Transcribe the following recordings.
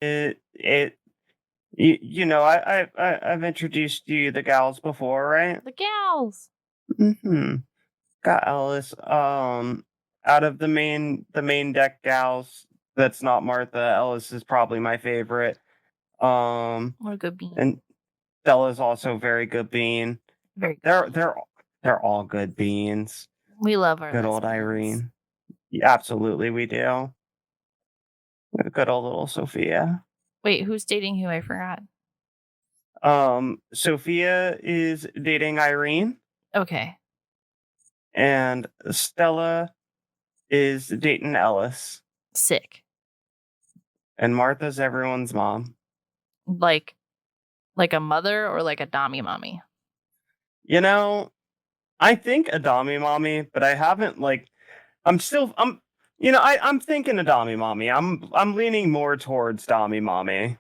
it I've introduced you the gals before, right? The gals. Mm-hmm. Got Ellis. Out of the main deck gals, that's not Martha. Ellis is probably my favorite. What a good bean. And Stella's also very good bean. Very good. They're all good beans. We love our Good old lesbians. Irene. Yeah, absolutely, we do. Good old little Sophia. Wait, who's dating who? I forgot. Sophia is dating Irene, Okay. and Stella is dating Ellis, Sick. and Martha's everyone's mom. Like a mother or like a dommy mommy? I think a Dami mommy, but I haven't I'm thinking a Dami mommy. I'm leaning more towards Dami mommy.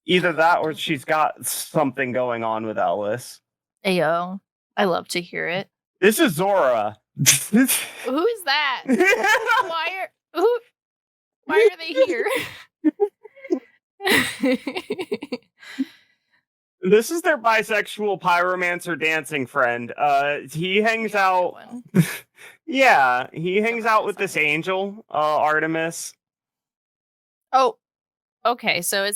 Either that or she's got something going on with Ellis. Ayo. I love to hear it. This is Zora. Who is that? Why are they here? This is their bisexual pyromancer dancing friend. He hangs out. Yeah, he hangs out with this angel, Artemis. Oh, okay. So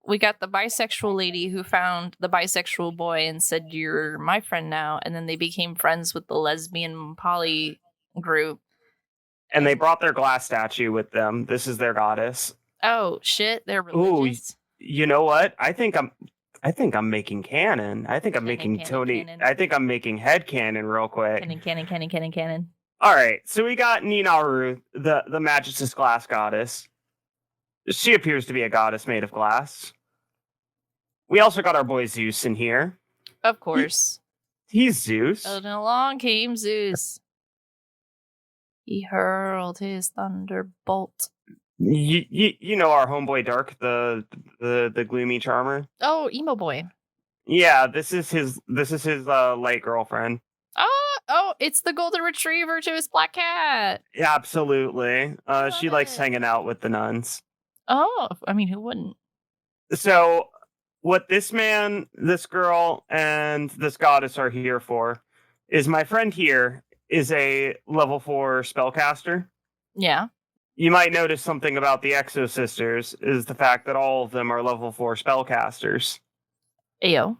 we got the bisexual lady who found the bisexual boy and said, "You're my friend now," and then they became friends with the lesbian poly group. And they brought their glass statue with them. This is their goddess. Oh shit! They're religious. Ooh, you know what? I think I'm making canon. I think I'm making Tony. Canon. I think I'm making headcanon real quick. Canon. All right, so we got Ninaru, the Magistus glass goddess. She appears to be a goddess made of glass. We also got our boy Zeus in here. Of course. He's Zeus. And along came Zeus. He hurled his thunderbolt. You know our homeboy Dark, the gloomy charmer. Oh, emo boy. Yeah, this is his light girlfriend. Oh, it's the golden retriever to his black cat. Yeah, absolutely. She likes hanging out with the nuns. Oh, I mean, who wouldn't? So, what this man, this girl, and this goddess are here for is my friend here is a level 4 spellcaster. Yeah. You might notice something about the Exosisters is the fact that all of them are level 4 spellcasters. Ayo.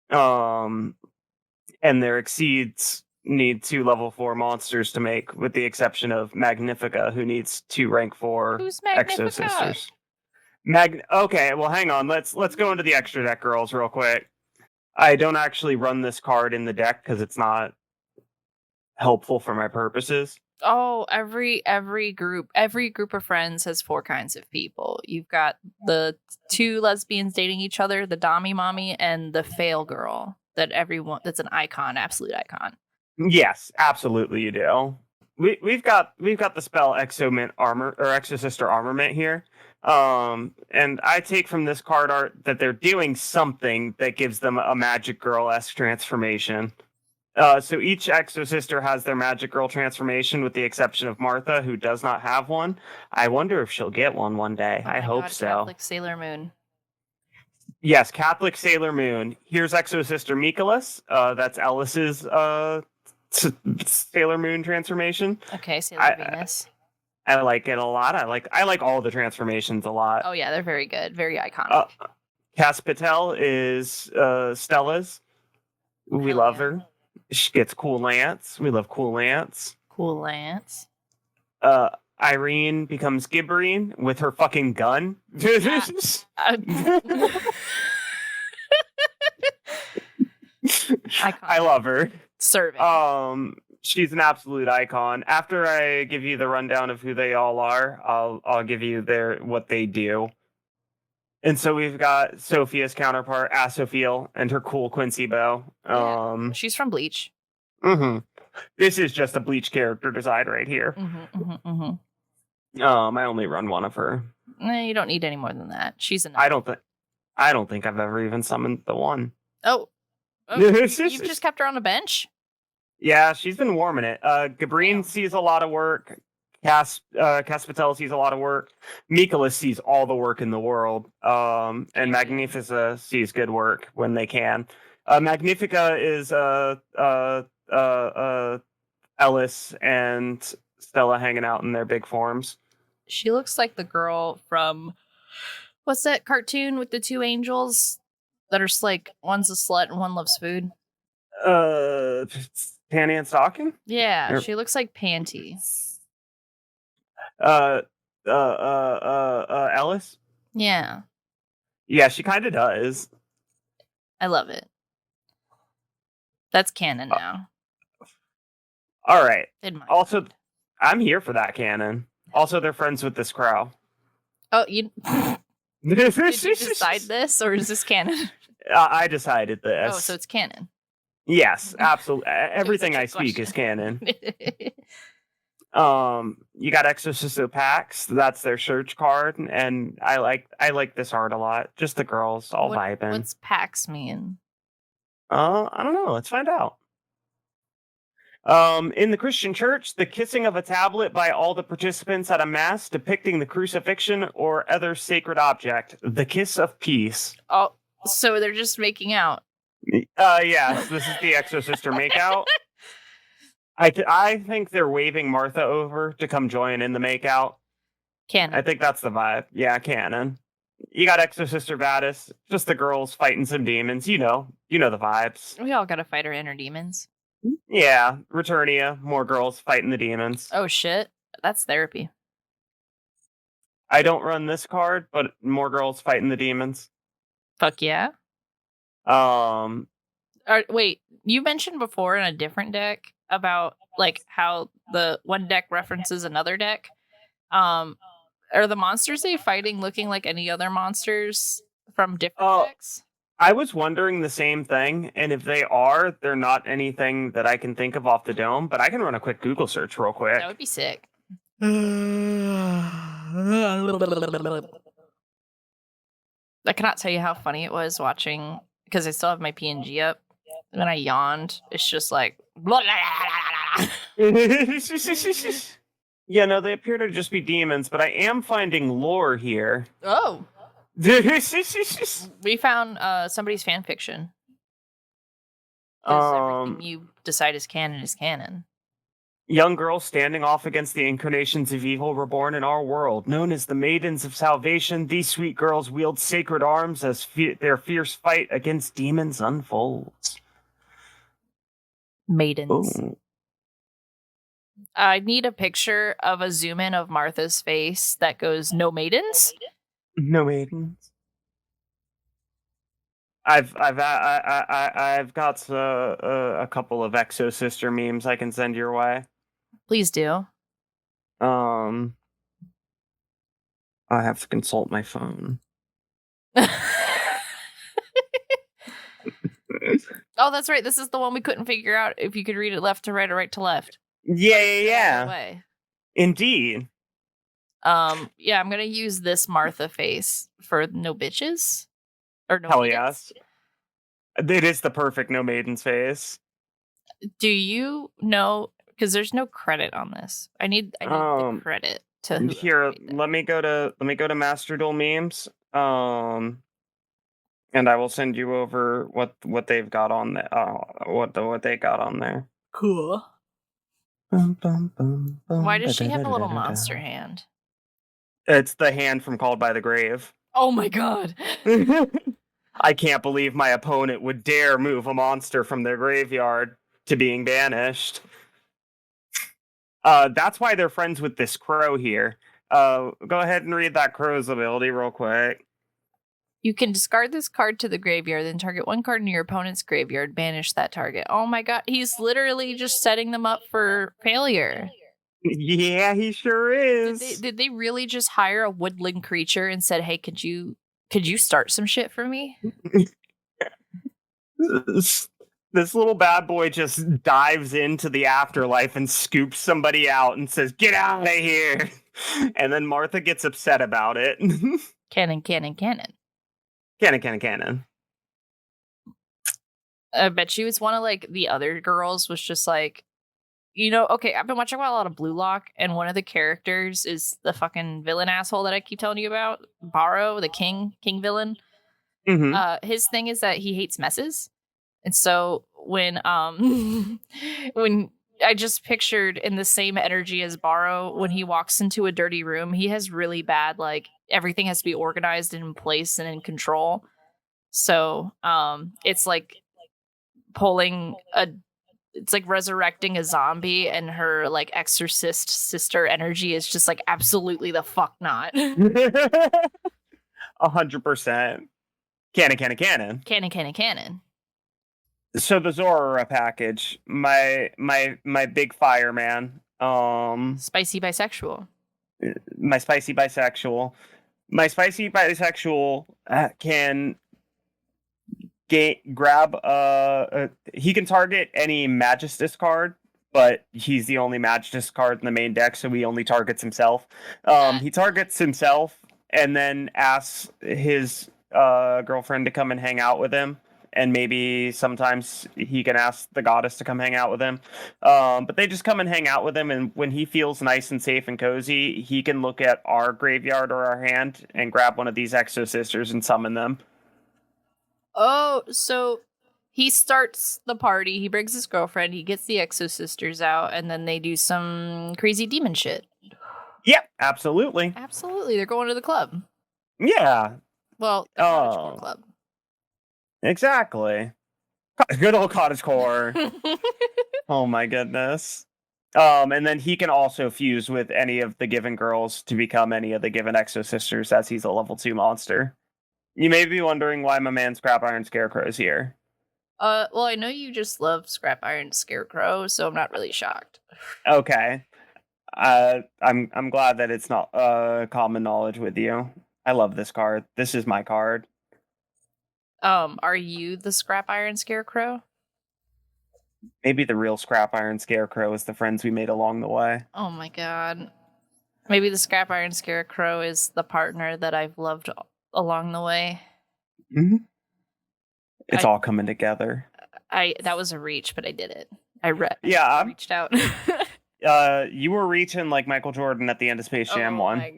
And their exceeds need 2 level 4 monsters to make, with the exception of Magnifica, who needs 2 rank 4 Who's Magnifica? Exosisters. Okay, well, hang on. Let's go into the extra deck girls real quick. I don't actually run this card in the deck because it's not helpful for my purposes. Oh, every group of friends has 4 kinds of people. You've got the 2 lesbians dating each other, the Dommy Mommy, and the fail girl. That's an icon, absolute icon. Yes, absolutely you do. We've got the spell Exomint Armor or Exosister Armament here. And I take from this card art that they're doing something that gives them a Magic Girl-esque transformation. So each Exosister has their Magic Girl transformation, with the exception of Martha, who does not have one. I wonder if she'll get one day. I hope so. Catholic Sailor Moon. Yes, Catholic Sailor Moon. Here's Exosister Mikolas. That's Ellis's Sailor Moon transformation. Okay, Sailor Venus. I like it a lot. I like all the transformations a lot. Oh yeah, they're very good, very iconic. Cass Patel is Stella's. We love her. She gets Cool Lance. We love Cool Lance. Cool Lance. Irene becomes Gibberine with her fucking gun. I love her. Serving. She's an absolute icon. After I give you the rundown of who they all are, I'll give you what they do. And so we've got Sophia's counterpart, Asophiel, and her cool Quincy bow. She's from Bleach. Mm-hmm. This is just a Bleach character design right here. Mm-hmm. I only run one of her. You don't need any more than that. She's enough. I don't think I've ever even summoned the one. Oh. You've just kept her on a bench? Yeah, she's been warming it. Gabrine sees a lot of work. Caspitel sees a lot of work. Mikolas sees all the work in the world. And Magnifica sees good work when they can. Magnifica is Ellis and Stella hanging out in their big forms. She looks like the girl from what's that cartoon with the two angels that are like one's a slut and one loves food. Panty and Stocking? Yeah, she looks like Panty. Ellis? Yeah. Yeah, she kind of does. I love it. That's canon now. All right. Also, I'm here for that canon. Also, they're friends with this crow. Oh, you did you decide this, or is this canon? I decided this. Oh, so it's canon. Yes, absolutely. Everything I speak is canon. You got Exosister Pax. That's their search card, and I like this art a lot. Just the girls all vibing. What's Pax mean? I don't know. Let's find out. In the Christian church, the kissing of a tablet by all the participants at a mass depicting the crucifixion or other sacred object. The kiss of peace. Oh, so they're just making out. Yes, this is the Exosister makeout. I think they're waving Martha over to come join in the makeout. Canon. I think that's the vibe. Yeah, canon. You got Exosister Vadis, just the girls fighting some demons. You know the vibes. We all gotta fight our inner demons. Yeah, Returnia, more girls fighting the demons. Oh shit, that's therapy. I don't run this card, but more girls fighting the demons. Fuck yeah. Wait, you mentioned before in a different deck about like how the one deck references another deck. Are the monsters they fighting looking like any other monsters from different decks? I was wondering the same thing, and if they are, they're not anything that I can think of off the dome, but I can run a quick Google search real quick. That would be sick. I cannot tell you how funny it was watching, because I still have my PNG up. When I yawned, it's just like... Yeah, no, they appear to just be demons, but I am finding lore here. Oh. We found somebody's fan fiction. Everything you decide is canon. Young girls standing off against the incarnations of evil reborn in our world. Known as the Maidens of Salvation, these sweet girls wield sacred arms as their fierce fight against demons unfolds. Maidens. Ooh. I need a picture of a zoom in of Martha's face that goes, "No maidens." No maidens. I've got a couple of Exosister memes I can send your way. Please do. I have to consult my phone. Oh, that's right. This is the one we couldn't figure out if you could read it left to right or right to left. Yeah. Indeed. Yeah, I'm gonna use this Martha face for no bitches. Or no Hell maidens. yes. It is the perfect no maidens face. Do you know, because there's no credit on this. I need the credit to here. Let me go to Masterduel memes. And I will send you over what they've got on there. What they got on there. Cool. Why does she have a little monster hand? It's the hand from Called by the Grave. Oh my god. I can't believe my opponent would dare move a monster from their graveyard to being banished. That's why they're friends with this crow here. Go ahead and read that crow's ability real quick. You can discard this card to the graveyard, then target one card in your opponent's graveyard, banish that target. Oh my god, he's literally just setting them up for failure. Yeah, he sure is. Did they really just hire a woodland creature and said, "Hey, could you start some shit for me?" This little bad boy just dives into the afterlife and scoops somebody out and says, "Get out of here!" And then Martha gets upset about it. Cannon. I bet you it's one of like the other girls was just like, Okay, I've been watching a lot of Blue Lock, and one of the characters is the fucking villain asshole that I keep telling you about, Barrow, the king villain. Mm-hmm. His thing is that he hates messes. And so when when I just pictured in the same energy as Barrow, when he walks into a dirty room, he has really bad, like, everything has to be organized and in place and in control. So it's like it's like resurrecting a zombie, and her like exorcist sister energy is just like absolutely the fuck not. 100%. Canon. Canon. So the Zora package, my big fireman, Spicy bisexual. my spicy bisexual, can grab he can target any Magistus card, but he's the only Magistus card in the main deck, so he only targets himself. He targets himself and then asks his girlfriend to come and hang out with him. And maybe sometimes he can ask the goddess to come hang out with him. But they just come and hang out with him, and when he feels nice and safe and cozy, he can look at our graveyard or our hand and grab one of these Exosisters and summon them. Oh, so he starts the party, he brings his girlfriend, he gets the Exosisters out, and then they do some crazy demon shit. Yeah, absolutely. Absolutely, they're going to the club. Yeah. Well, the cottagecore club. Exactly. Good old cottagecore. Oh my goodness. And then he can also fuse with any of the given girls to become any of the given Exosisters, as he's a level 2 monster. You may be wondering why my man Scrap Iron Scarecrow is here. Well, I know you just love Scrap Iron Scarecrow, so I'm not really shocked. Okay. I'm glad that it's not common knowledge with you. I love this card. This is my card. Are you the Scrap Iron Scarecrow? Maybe the real Scrap Iron Scarecrow is the friends we made along the way. Oh my god. Maybe the Scrap Iron Scarecrow is the partner that I've loved along the way. Mm-hmm. It's all coming together. That was a reach, but I did it. I reached out. You were reaching like Michael Jordan at the end of Space Jam 1. Oh my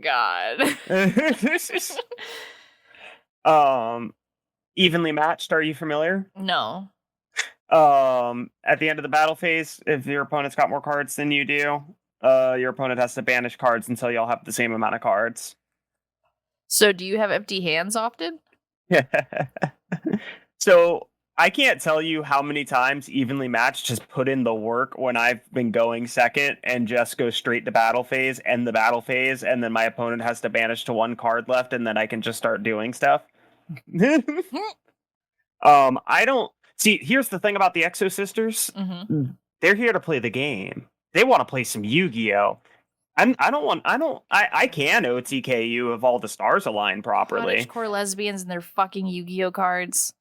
god. Evenly matched, are you familiar? No. At the end of the battle phase, if your opponent's got more cards than you do, your opponent has to banish cards until y'all have the same amount of cards. So do you have empty hands often? So I can't tell you how many times Evenly Matched just put in the work when I've been going second and just go straight to battle phase, end the battle phase, and then my opponent has to banish to one card left, and then I can just start doing stuff. I don't see. Here's the thing about the Exosisters. Mm-hmm. They're here to play the game. They want to play some YuGiOh. I can OTK you if all the stars align properly. Cottagecore lesbians and their fucking YuGiOh cards.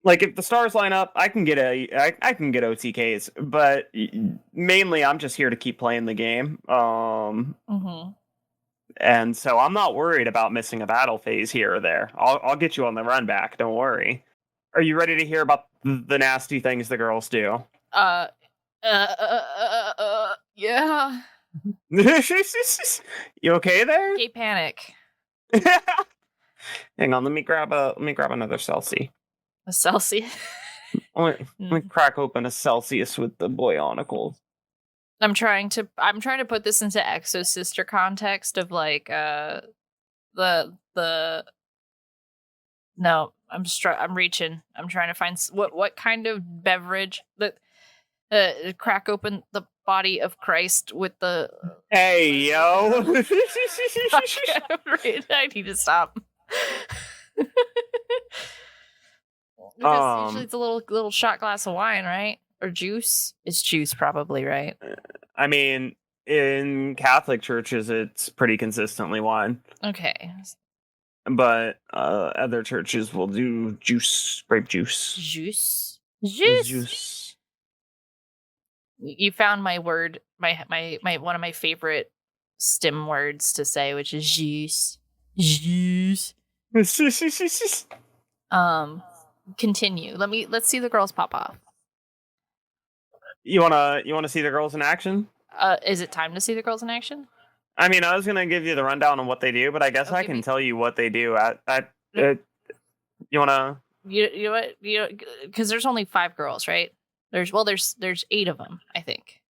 Like if the stars line up, I can get OTKs, but mainly I'm just here to keep playing the game. Mm-hmm. And so I'm not worried about missing a battle phase here or there. I'll get you on the run back. Don't worry. Are you ready to hear about the nasty things the girls do? Yeah. You okay there? Gay panic. Hang on, let me grab another Celsius. A Celsius. Let me crack open a Celsius with the Boyonicles. I'm trying to put this into Exosister context of like no, I'm reaching. I'm trying to find what kind of beverage that crack open the body of Christ with the Hey yo. I need to stop. Because usually it's a little shot glass of wine, right? Or juice. It's juice probably, right? I mean, in Catholic churches it's pretty consistently wine. Okay. But other churches will do grape juice. Juice. You found my word, my one of my favorite stem words to say, which is juice. continue. Let's see the girls pop off. You wanna see the girls in action? Is it time to see the girls in action? I mean, I was gonna give you the rundown on what they do, but I guess I can tell you what they do. You wanna? You know what? Because there's only 5 girls, right? There's 8 of them, I think.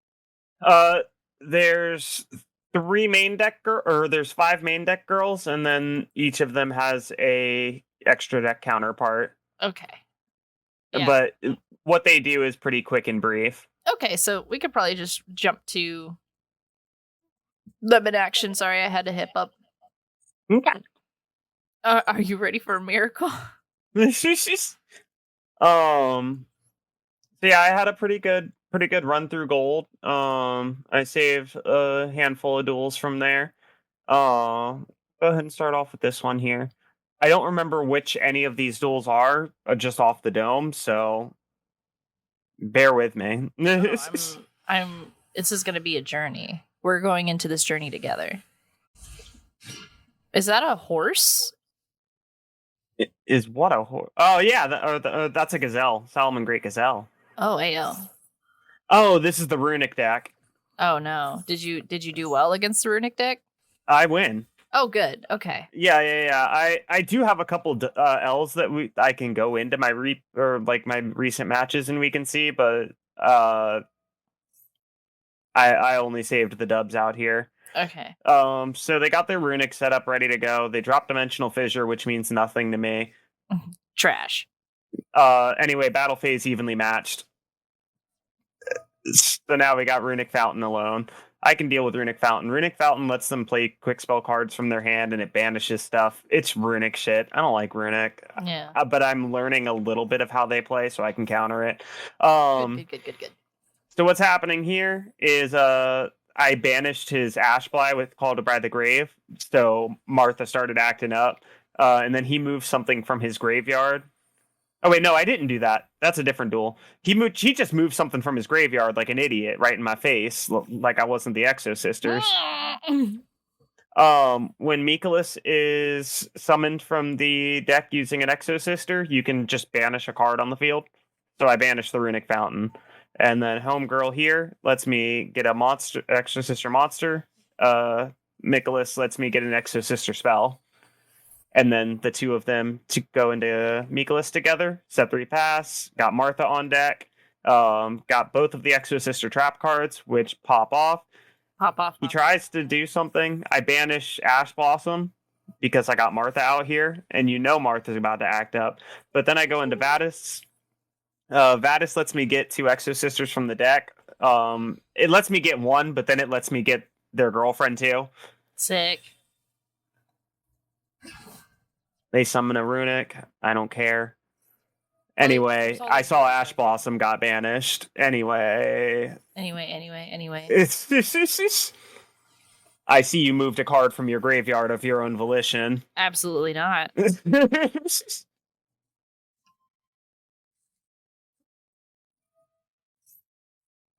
There's 3 main deck or there's 5 main deck girls, and then each of them has a extra deck counterpart. Okay. Yeah. But what they do is pretty quick and brief. Okay, so we could probably just jump to them in action. Sorry, I had to hip up. Okay. Are you ready for a miracle? So yeah, I had a pretty good run through gold. I saved a handful of duels from there. Go ahead and start off with this one here. I don't remember which any of these duels are, just off the dome, so bear with me. I'm this is gonna be a journey. We're going into this journey together. Is that a horse? Is what a horse? Oh yeah, that's a gazelle, Solomon Great Gazelle. Oh, AO. Oh, this is the runic deck. Oh no. Did you do well against the runic deck? I win. Oh, good. Okay. Yeah. I do have a couple L's that I can go into my my recent matches and we can see, but I only saved the dubs out here. Okay. So they got their runic set up ready to go. They dropped Dimensional Fissure, which means nothing to me. Trash. Anyway, battle phase evenly matched. So now we got Runic Fountain alone. I can deal with Runic Fountain. Runic Fountain lets them play quick spell cards from their hand and it banishes stuff. It's Runic shit. I don't like Runic. Yeah. But I'm learning a little bit of how they play so I can counter it. Good. So what's happening here is I banished his Ashbly with Call to Bride the Grave. So Martha started acting up. And then he moved something from his graveyard. Oh wait, no, I didn't do that. That's a different duel. He just moved something from his graveyard like an idiot right in my face, like I wasn't the Exosisters. When Mikolas is summoned from the deck using an Exosister, you can just banish a card on the field. So I banished the Runic Fountain. And then Homegirl here lets me get a monster, Exosister monster. Mikolas lets me get an Exosister spell. And then the two of them to go into Mikolas together. Set 3 pass. Got Martha on deck. Got both of the Exosister trap cards, which pop off. He tries to do something. I banish Ash Blossom because I got Martha out here. And you know Martha's about to act up. But then I go into Vadis. Vadis lets me get 2 Exosisters from the deck. It lets me get 1, but then it lets me get their girlfriend too. Sick. They summon a runic. I don't care. Anyway, I saw Ash Blossom got banished. Anyway. It's I see you moved a card from your graveyard of your own volition. Absolutely not.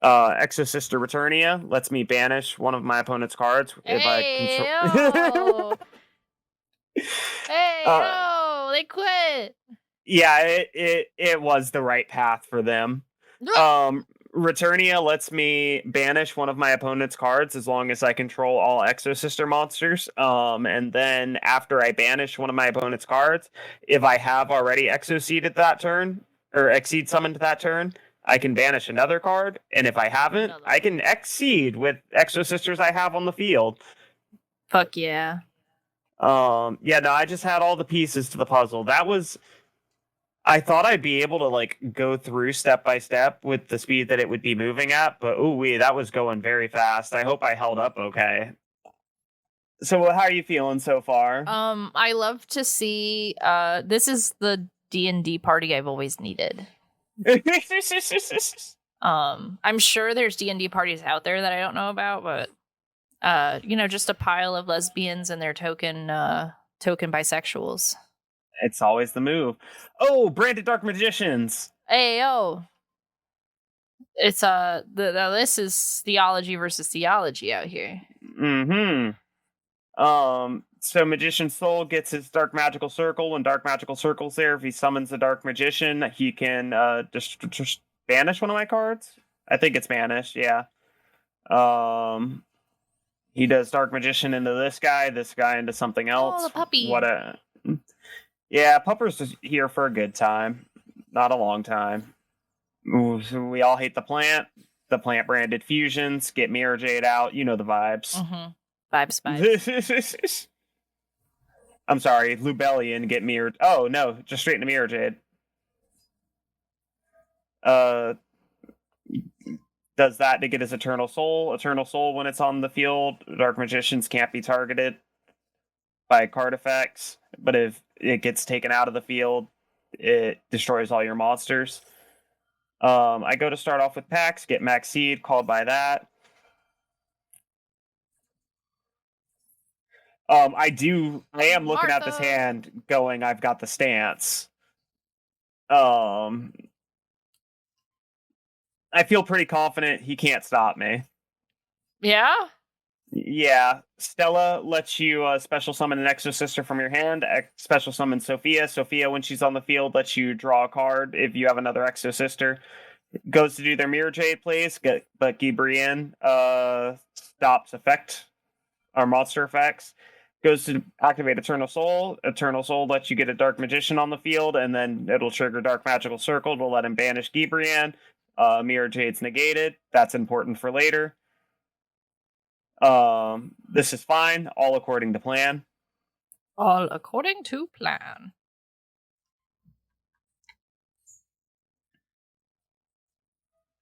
Exosister Returnia lets me banish one of my opponent's cards if I control. Hey, no, they quit. Yeah, it was the right path for them. Returnia lets me banish one of my opponent's cards as long as I control all Exosister monsters. And then after I banish one of my opponent's cards, if I have already Exoseeded that turn, or Exceed summoned that turn, I can banish another card. And if I haven't, I can Exceed with Exosisters I have on the field. Fuck yeah. I just had all the pieces to the puzzle. I thought I'd be able to like go through step by step with the speed that it would be moving at, but that was going very fast. I hope I held up okay. So how are you feeling so far? I love to see this is the D&D party I've always needed. I'm sure there's D&D parties out there that I don't know about, but just a pile of lesbians and their token bisexuals. It's always the move. Oh, Branded Dark Magicians. Hey, yo. It's this is theology versus theology out here. Mm-hmm. So Magician's Soul gets his Dark Magical Circle. When Dark Magical Circle's there, if he summons a Dark Magician, he can just banish one of my cards. I think it's banished, yeah. He does Dark Magician into this guy into something else. Oh, the puppy. Yeah, Pupper's just here for a good time, not a long time. Ooh, so we all hate the plant. The plant branded fusions, get Mirror Jade out. You know the vibes. Mm-hmm. Vibes. I'm sorry, Lubellian, get mirrored. Oh, no, just straight into Mirror Jade. Does that to get his Eternal Soul. Eternal Soul, when it's on the field, Dark Magicians can't be targeted by card effects. But if it gets taken out of the field, it destroys all your monsters. I go to start off with Pax, get Max Seed, called by that. I am looking at this hand going, I've got the stance. I feel pretty confident he can't stop me. Yeah? Yeah. Stella lets you special summon an Exosister from your hand. Special summon Sophia. Sophia, when she's on the field, lets you draw a card if you have another Exosister. Goes to do their Mirror Jade plays, but Gibrian stops effect or monster effects. Goes to activate Eternal Soul. Eternal Soul lets you get a Dark Magician on the field, and then it'll trigger Dark Magical Circle to let him banish Gibrian. Mirror Jade's negated. That's important for later. This is fine, all according to plan. All according to plan.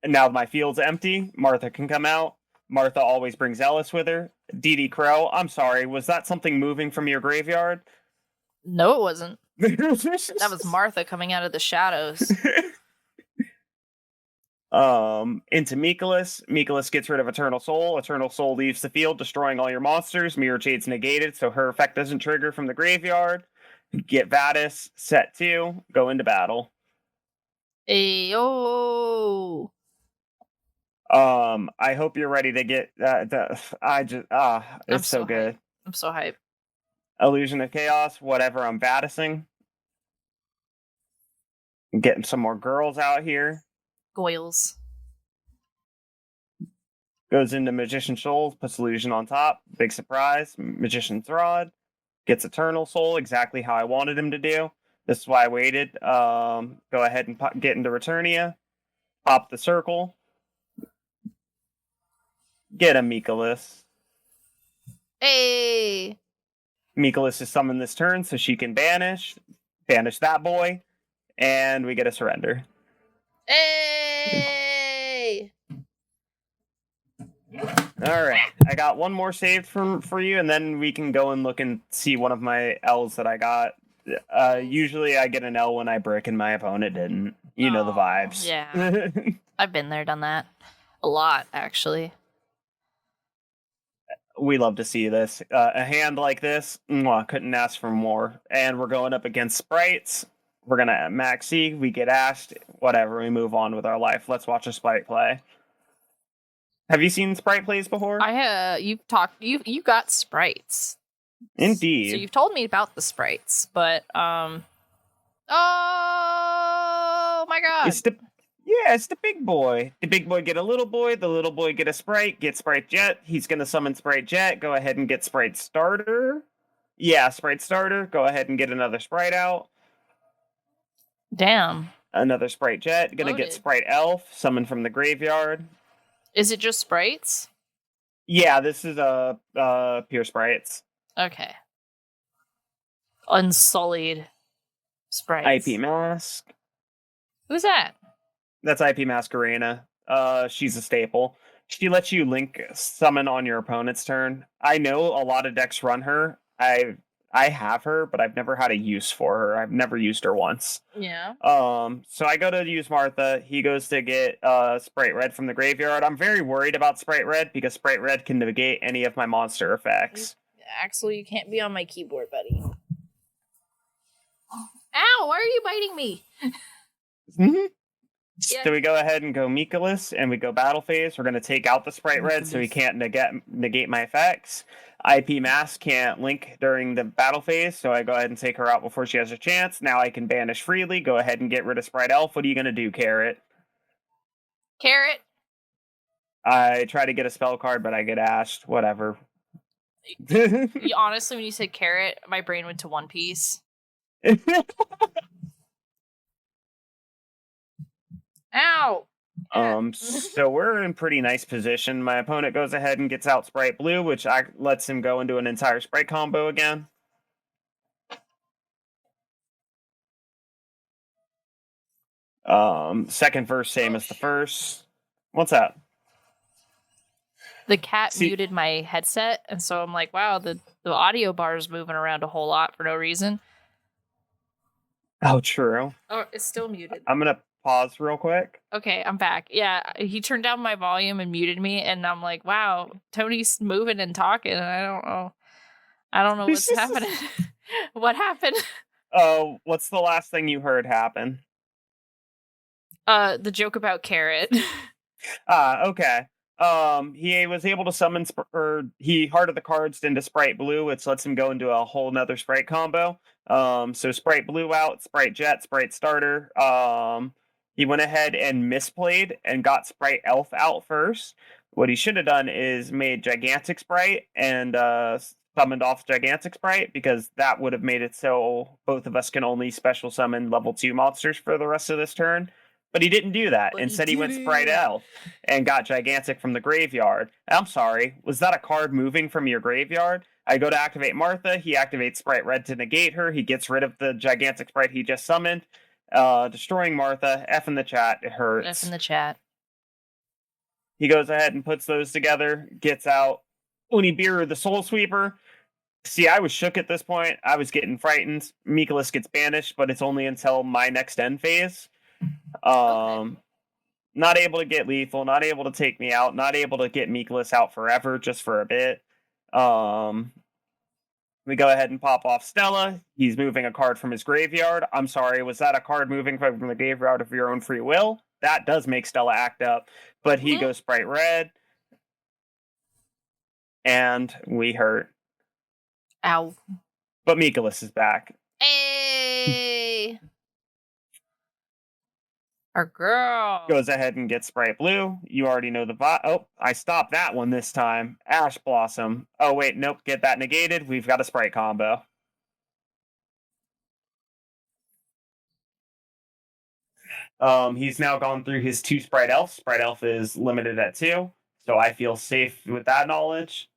And now my field's empty. Martha can come out. Martha always brings Ellis with her. Dee Crow, I'm sorry, was that something moving from your graveyard? No, it wasn't. That was Martha coming out of the shadows. Into Mikolas. Mikolas gets rid of Eternal Soul. Eternal Soul leaves the field, destroying all your monsters. Mirror Jade's negated, so her effect doesn't trigger from the graveyard. Get Vadis, set 2, go into battle. Ayo. I hope you're ready to get it's so good. I'm so hyped. Illusion of Chaos, whatever, I'm Vadising. Getting some more girls out here. Goyles. Goes into Magician's Soul, puts Illusion on top. Big surprise. Magician's Rod. Gets Eternal Soul, exactly how I wanted him to do. This is why I waited. Go ahead and get into Returnia. Pop the circle. Get a Mikolas. Hey! Mikolas is summoned this turn, so she can banish. Banish that boy. And we get a surrender. Hey! Alright. I got one more saved for you, and then we can go and look and see one of my L's that I got. Usually I get an L when I brick and my opponent didn't. You know the vibes. Yeah. I've been there, done that. A lot, actually. We love to see this. A hand like this, couldn't ask for more. And we're going up against sprites. We're going to maxi. We get asked. Whatever. We move on with our life. Let's watch a sprite play. Have you seen sprite plays before? You got sprites. Indeed. So you've told me about the sprites, but oh my god. It's the big boy. The big boy get a little boy, the little boy get a sprite, get Sprite Jet. He's gonna summon Sprite Jet. Go ahead and get Sprite Starter. Yeah, Sprite Starter. Go ahead and get another sprite out. Damn. Another Sprite Jet. Gonna Loaded. get Sprite Elf, summoned from the graveyard. Is it just sprites? Yeah, this is pure sprites. Okay. Unsullied sprites. IP Mask. Who's that? That's IP Masquerena. She's a staple. She lets you link summon on your opponent's turn. I know a lot of decks run her. I have her, but I've never had a use for her. I've never used her once. Yeah. So I go to use Martha. He goes to get Sprite Red from the graveyard. I'm very worried about Sprite Red because Sprite Red can negate any of my monster effects. Axel, you can't be on my keyboard, buddy. Ow, why are you biting me? Mm-hmm. Yeah. So we go ahead and go Mikolas, and we go battle phase. We're going to take out the Sprite Red so he can't negate my effects. IP Mask can't link during the battle phase, so I go ahead and take her out before she has a chance. Now I can banish freely. Go ahead and get rid of Sprite Elf. What are you going to do, Carrot? Carrot. I try to get a spell card, but I get ashed. Whatever. Honestly, when you said Carrot, my brain went to One Piece. Ow! So we're in pretty nice position. My opponent goes ahead and gets out Sprite Blue, which lets him go into an entire Sprite combo again. Second verse, same as the first. What's that? The cat muted my headset, and so I'm like, wow, the audio bar is moving around a whole lot for no reason. Oh, true. Oh, it's still muted. I'm gonna pause real quick. Okay, I'm back. Yeah, he turned down my volume and muted me, and I'm like, wow, Tony's moving and talking, and I don't know what's happening. What happened? Oh, what's the last thing you heard happen? The joke about Carrot. Okay. He was able to summon, he hearted the cards into Sprite Blue, which lets him go into a whole nother Sprite combo. So Sprite Blue out, Sprite Jet, Sprite Starter. He went ahead and misplayed and got Sprite Elf out first. What he should have done is made Gigantic Sprite and summoned off Gigantic Sprite, because that would have made it so both of us can only special summon level 2 monsters for the rest of this turn. But he didn't do that. Instead, he went Sprite Elf and got Gigantic from the graveyard. I'm sorry, was that a card moving from your graveyard? I go to activate Martha. He activates Sprite Red to negate her. He gets rid of the Gigantic Sprite he just summoned, destroying Martha. F in the chat. It hurts. F in the chat. He goes ahead and puts those together, gets out Unibiru, the Soul Sweeper. See, I was shook at this point. I was getting frightened. Mikolas gets banished, but it's only until my next end phase. Okay. Not able to get lethal, not able to take me out, not able to get Mikolas out forever, just for a bit. We go ahead and pop off Stella. He's moving a card from his graveyard. I'm sorry, was that a card moving from the graveyard of your own free will? That does make Stella act up, but he goes Sprite Red. And we hurt. Ow. But Mikolas is back. Hey! Our girl goes ahead and gets Sprite Blue. You already know the bot. Oh, I stopped that one this time. Ash Blossom. Oh, wait, nope. Get that negated. We've got a Sprite combo. He's now gone through his 2 Sprite Elves. Sprite Elf is limited at 2, so I feel safe with that knowledge.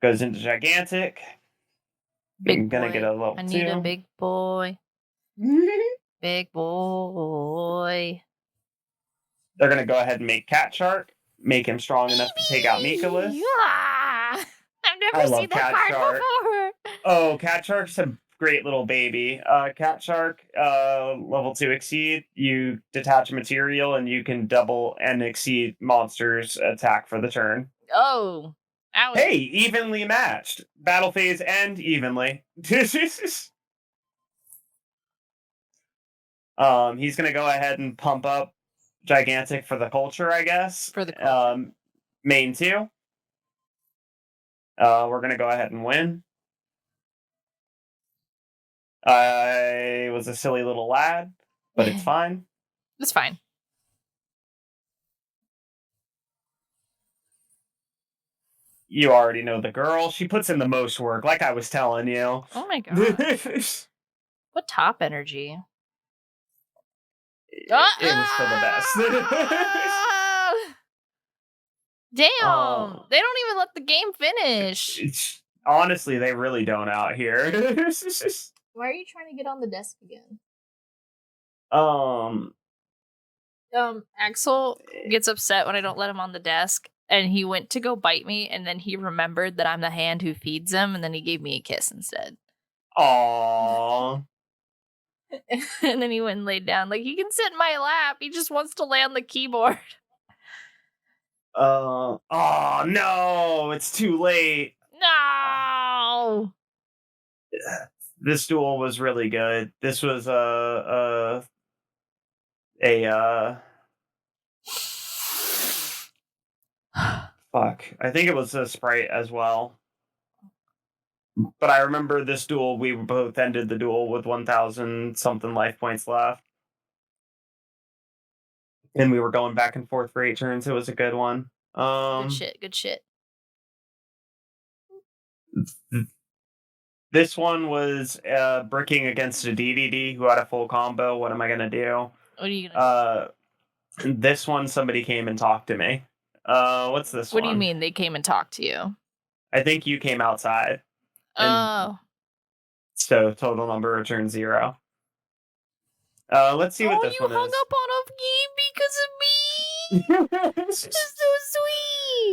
Goes into Gigantic. I'm gonna get a level 2. I need a big boy. Big boy. They're going to go ahead and make Cat Shark, make him strong enough to take out Mikolas. Yeah. I've never seen that card before. Oh, Cat Shark's a great little baby. Cat Shark, level 2 exceed. You detach a material and you can double and exceed monsters' attack for the turn. Oh. Owie. Hey, evenly matched. Battle phase end evenly. He's going to go ahead and pump up Gigantic for the culture, I guess. For the culture. Main 2. We're going to go ahead and win. I was a silly little lad, but it's fine. It's fine. You already know the girl. She puts in the most work, like I was telling you. Oh my god. What top energy? It was for the best. Damn! They don't even let the game finish. Honestly, they really don't out here. Why are you trying to get on the desk again? Axel gets upset when I don't let him on the desk, and he went to go bite me, and then he remembered that I'm the hand who feeds him, and then he gave me a kiss instead. Aww. And then he went and laid down. Like, he can sit in my lap. He just wants to lay on the keyboard. Oh no, it's too late. No. This duel was really good. This was a Fuck. I think it was a Sprite as well. But I remember this duel, we both ended the duel with 1,000 something life points left. And we were going back and forth for 8 turns. It was a good one. Good shit. Good shit. This one was bricking against a DDD who had a full combo. What am I going to do? What are you going to do? This one, somebody came and talked to me. What's this What one? do you mean they came and talked to you? I think you came outside. Oh. So total number returned 0. Let's see what this one is. Oh, you hung up on a game because of me? This is so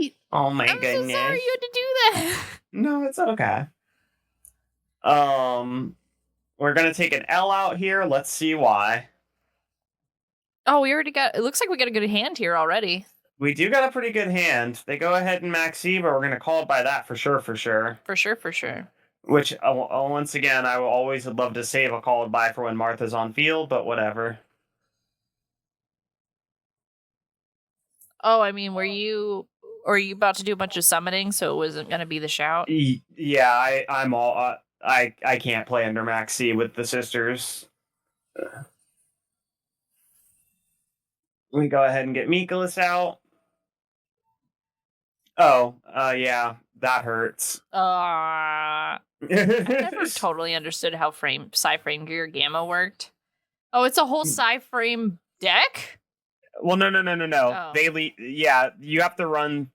sweet. Oh my goodness. I'm so sorry you had to do that. No, it's okay. We're gonna take an L out here. Let's see why. Oh, we already got... It looks like we got a good hand here already. We do got a pretty good hand. They go ahead and max C, but we're gonna call it by that for sure. For sure. Which, once again, I will always would love to save a called by for when Martha's on field, but whatever. Oh, I mean, were you about to do a bunch of summoning, so it wasn't going to be the shout? Yeah, I'm all... I can't play under max C with the sisters. Let me go ahead and get Mikolas out. Oh, yeah, that hurts. I never totally understood how Psy-Frame Gear Gamma worked. Oh, it's a whole Psy-Frame deck? Well, no. Oh. You have to run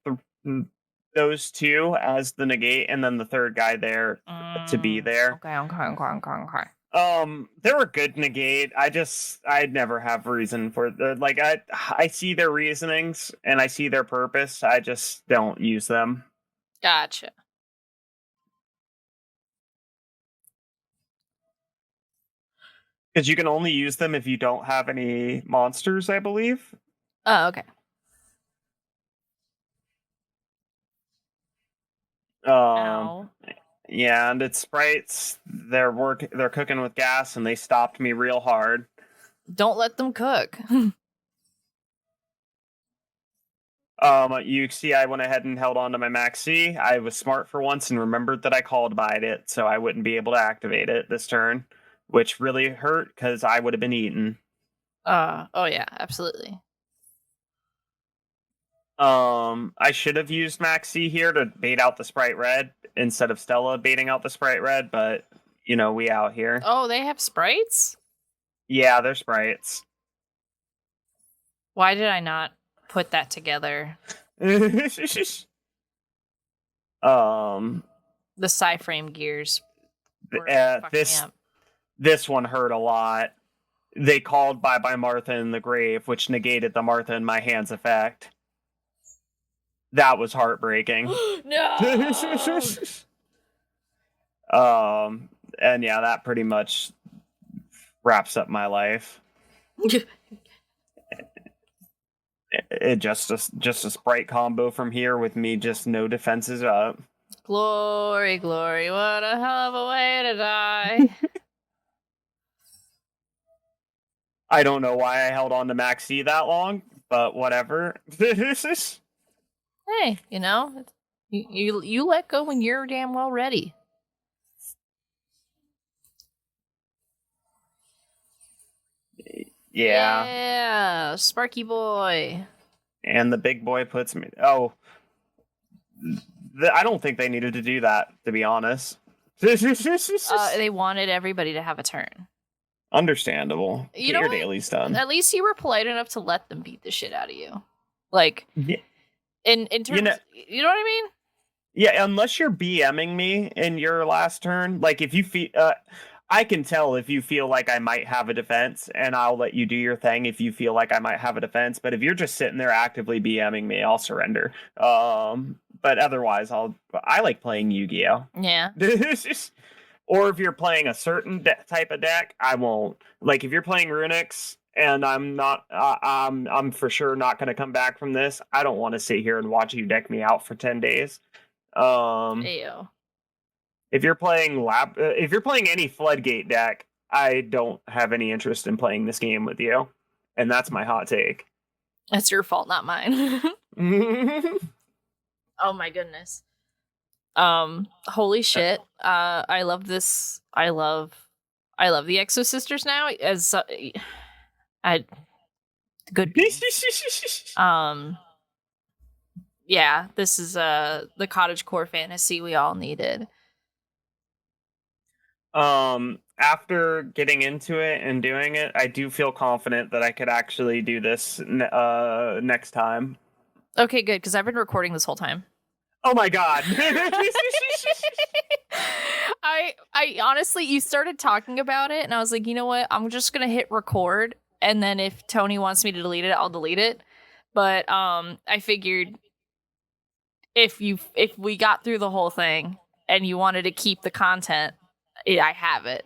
those two as the negate, and then the third guy there to be there. Okay. They were good negate. I'd never have reason for I see their reasonings and I see their purpose. I just don't use them. Gotcha. Because you can only use them if you don't have any monsters, I believe. Oh, okay. Ow. Yeah, and it's sprites. They're cooking with gas, and they stopped me real hard. Don't let them cook. You see, I went ahead and held on to my Max C. I was smart for once and remembered that I called by it, so I wouldn't be able to activate it this turn, which really hurt because I would have been eaten. Oh yeah, absolutely. I should have used Max C here to bait out the Sprite Red instead of Stella baiting out the Sprite Red, but, we out here. Oh, they have sprites? Yeah, they're sprites. Why did I not put that together? The Psy-Frame gears. This one hurt a lot. They called by Martha in the grave, which negated the Martha in my hands effect. That was heartbreaking. No. And yeah, that pretty much wraps up my life. It just a sprite combo from here with me just no defenses up. Glory, what a hell of a way to die. I don't know why I held on to Max C that long, but whatever. Hey, you let go when you're damn well ready. Yeah, Sparky boy. And the big boy puts me... Oh. I don't think they needed to do that, to be honest. They wanted everybody to have a turn. Understandable. Get your dailies done. At least you were polite enough to let them beat the shit out of you. Like, yeah. In terms... You know what I mean? Yeah, unless you're BMing me in your last turn. Like, if you feel... I can tell if you feel like I might have a defense, and I'll let you do your thing if you feel like I might have a defense. But if you're just sitting there actively BMing me, I'll surrender. But otherwise, I like playing YuGiOh. Yeah. Or if you're playing a certain type of deck, I won't. Like, if you're playing Runics, and I'm not, I'm for sure not going to come back from this. I don't want to sit here and watch you deck me out for 10 days. Ayo. If you're playing any Floodgate deck, I don't have any interest in playing this game with you. And that's my hot take. That's your fault, not mine. Oh my goodness. Holy shit. I love this. I love the Exosisters now as I good beans. Yeah, this is the cottagecore fantasy we all needed. After getting into it and doing it, I do feel confident that I could actually do this next time. Okay, good, because I've been recording this whole time. Oh my god. I honestly, you started talking about it and I was like, you know what? I'm just going to hit record, and then if Tony wants me to delete it, I'll delete it. But I figured if we got through the whole thing and you wanted to keep the content, I have it.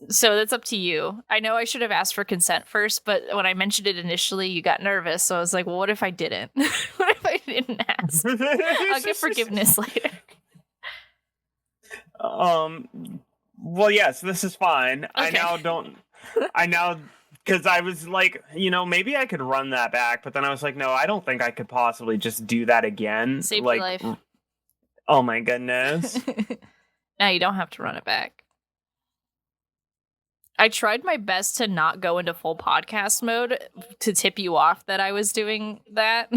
So that's up to you. I know I should have asked for consent first, but when I mentioned it initially, you got nervous. So I was like, well, what if I didn't? What if I didn't ask? I'll get forgiveness later. Well, yes, this is fine. Okay. I now, because I was like, maybe I could run that back, but then I was like, no, I don't think I could possibly just do that again. Save like, your life. Oh my goodness. Now you don't have to run it back. I tried my best to not go into full podcast mode to tip you off that I was doing that.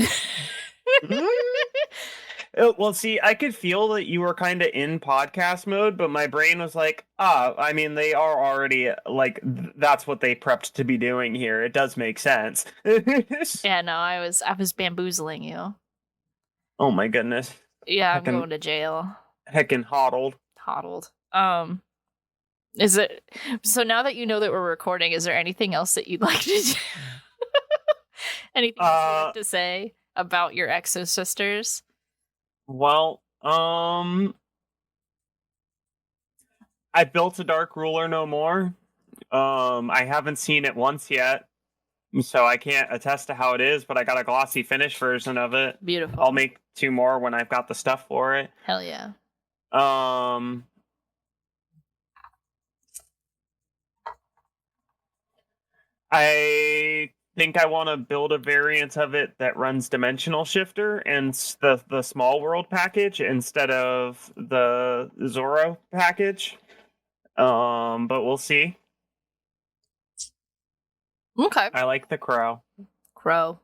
Well, see, I could feel that you were kind of in podcast mode, but my brain was like, I mean, they are already, like, that's what they prepped to be doing here. It does make sense. Yeah, no, I was bamboozling you. Oh my goodness. Yeah, I'm going to jail. Heckin' hodled. Is it so now that you know that we're recording, is there anything else that you'd like to do? Anything else you'd like to say about your Exosisters? Well, I built a Dark Ruler no more. I haven't seen it once yet, so I can't attest to how it is, but I got a glossy finish version of it. Beautiful. I'll make 2 more when I've got the stuff for it. Hell yeah. I think I want to build a variant of it that runs Dimensional Shifter and the Small World package instead of the Zorro package. But we'll see. Okay. I like the Crow. Crow.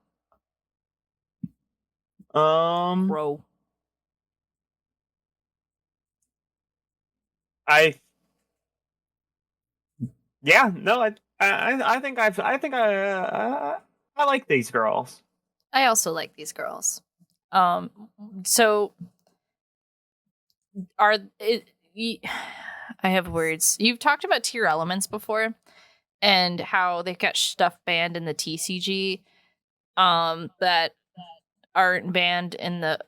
Yeah, no, I think I like these girls. I also like these girls. So I have words. You've talked about tier elements before and how they got stuff banned in the TCG that aren't banned in the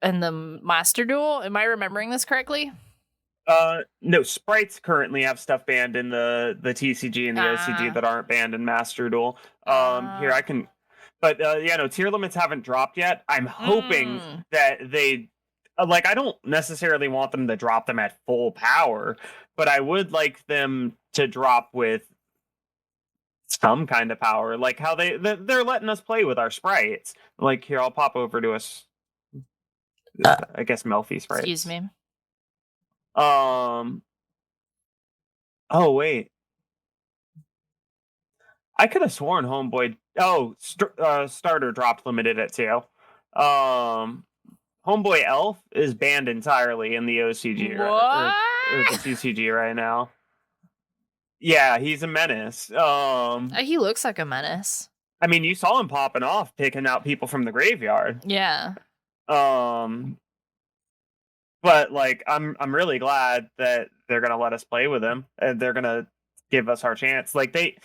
Masterduel. Am I remembering this correctly? No, sprites currently have stuff banned in the TCG and the OCG that aren't banned in Masterduel. Here I can, but no, tier limits haven't dropped yet. I'm hoping that they, I don't necessarily want them to drop them at full power, but I would like them to drop with some kind of power, like how they're letting us play with our sprites. Like here, I'll pop over to us. I guess Melfi sprites. Excuse me. Oh wait, I could have sworn Homeboy. Starter dropped limited at 2. Homeboy Elf is banned entirely in the OCG or the TCG right now. Yeah, he's a menace. He looks like a menace. I mean, you saw him popping off, picking out people from the graveyard. Yeah. But I'm really glad that they're gonna let us play with him and they're gonna give us our chance. Like they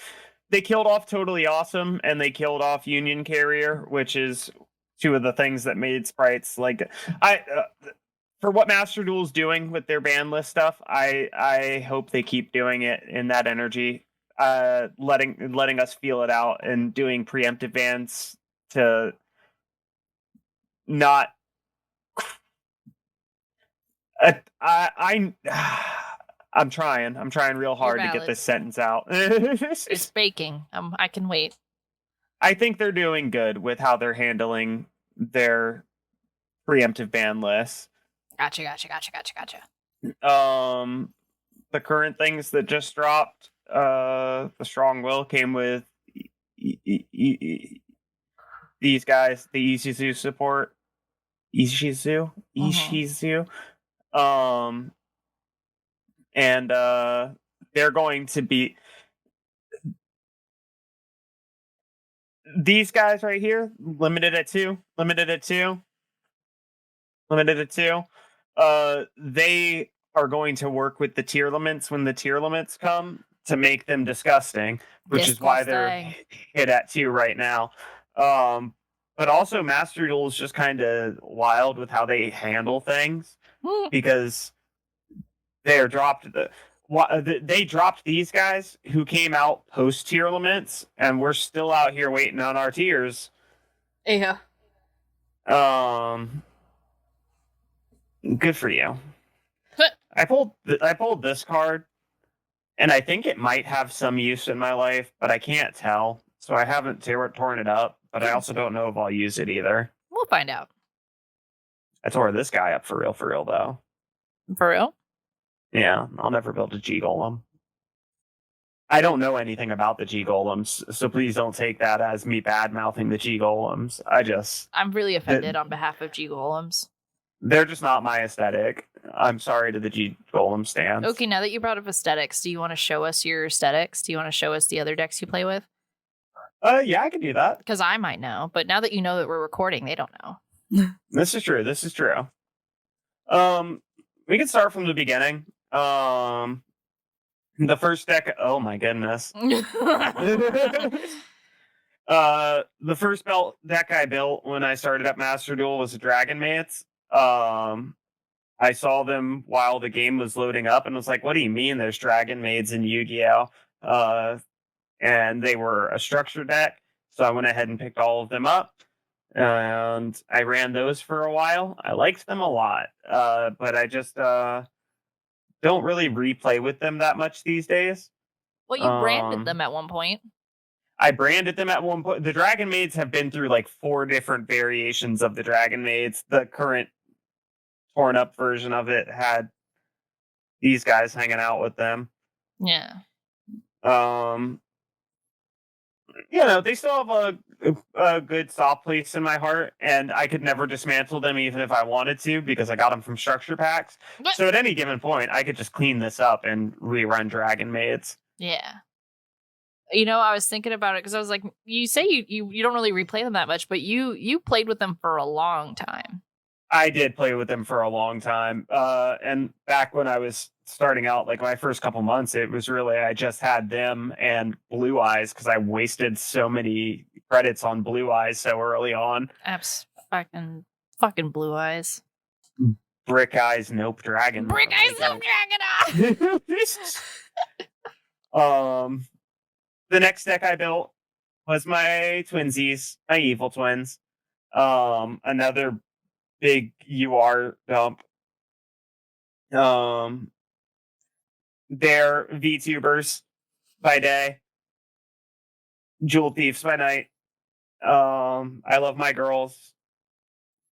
killed off Totally Awesome and they killed off Union Carrier, which is 2 of the things that made sprites for what Masterduel's doing with their ban list stuff. I hope they keep doing it in that energy, letting us feel it out and doing preemptive bans to not. I'm trying real hard to get this sentence out. It's baking. I can wait. I think they're doing good with how they're handling their preemptive ban lists. Gotcha. The current things that just dropped, the Strong Will came with these guys, the Ishizu support. Ishizu? And they're going to be these guys right here, limited at two. They are going to work with the tier limits when the tier limits come to make them disgusting, which is why they're hit at 2 right now. But also Masterduel is just kind of wild with how they handle things because they dropped these guys who came out post tier limits, and we're still out here waiting on our tiers. Yeah. Good for you. I pulled this card, and I think it might have some use in my life, but I can't tell, so I haven't torn it up. But I also don't know if I'll use it either. We'll find out. I tore this guy up for real, though. For real? Yeah, I'll never build a G Golem. I don't know anything about the G Golems, so please don't take that as me bad-mouthing the G Golems. I'm really offended on behalf of G Golems. They're just not my aesthetic. I'm sorry to the G Golem stands. Okay, now that you brought up aesthetics, do you want to show us your aesthetics? Do you want to show us the other decks you play with? Yeah, I can do that. Because I might know, but now that you know that we're recording, they don't know. This is true. We can start from the beginning. The first deck. Oh my goodness. The first deck I built when I started at Masterduel was a Dragon Mates. I saw them while the game was loading up and was like, what do you mean there's Dragon Maids in YuGiOh? And they were a structure deck. So I went ahead and picked all of them up. And I ran those for a while. I liked them a lot. But I just don't really replay with them that much these days. Well, you branded them at one point. I branded them at one point. The Dragon Maids have been through like 4 different variations of the Dragon Maids. The current torn up version of it had these guys hanging out with them. Yeah. They still have a good soft place in my heart, and I could never dismantle them even if I wanted to because I got them from structure packs. What? So at any given point, I could just clean this up and rerun Dragon Maids. Yeah. I was thinking about it because I was like, you say you don't really replay them that much, but you played with them for a long time. I did play with them for a long time. And back when I was starting out, like my first couple months, it was really, I just had them and Blue Eyes because I wasted so many credits on Blue Eyes so early on. Fucking Blue Eyes. Brick Eyes, Nope Dragon. Brick Eyes, Nope Dragon. The next deck I built was my twinsies, my evil twins. Another big UR dump. They're VTubers by day, Jewel Thieves by night. I love my girls.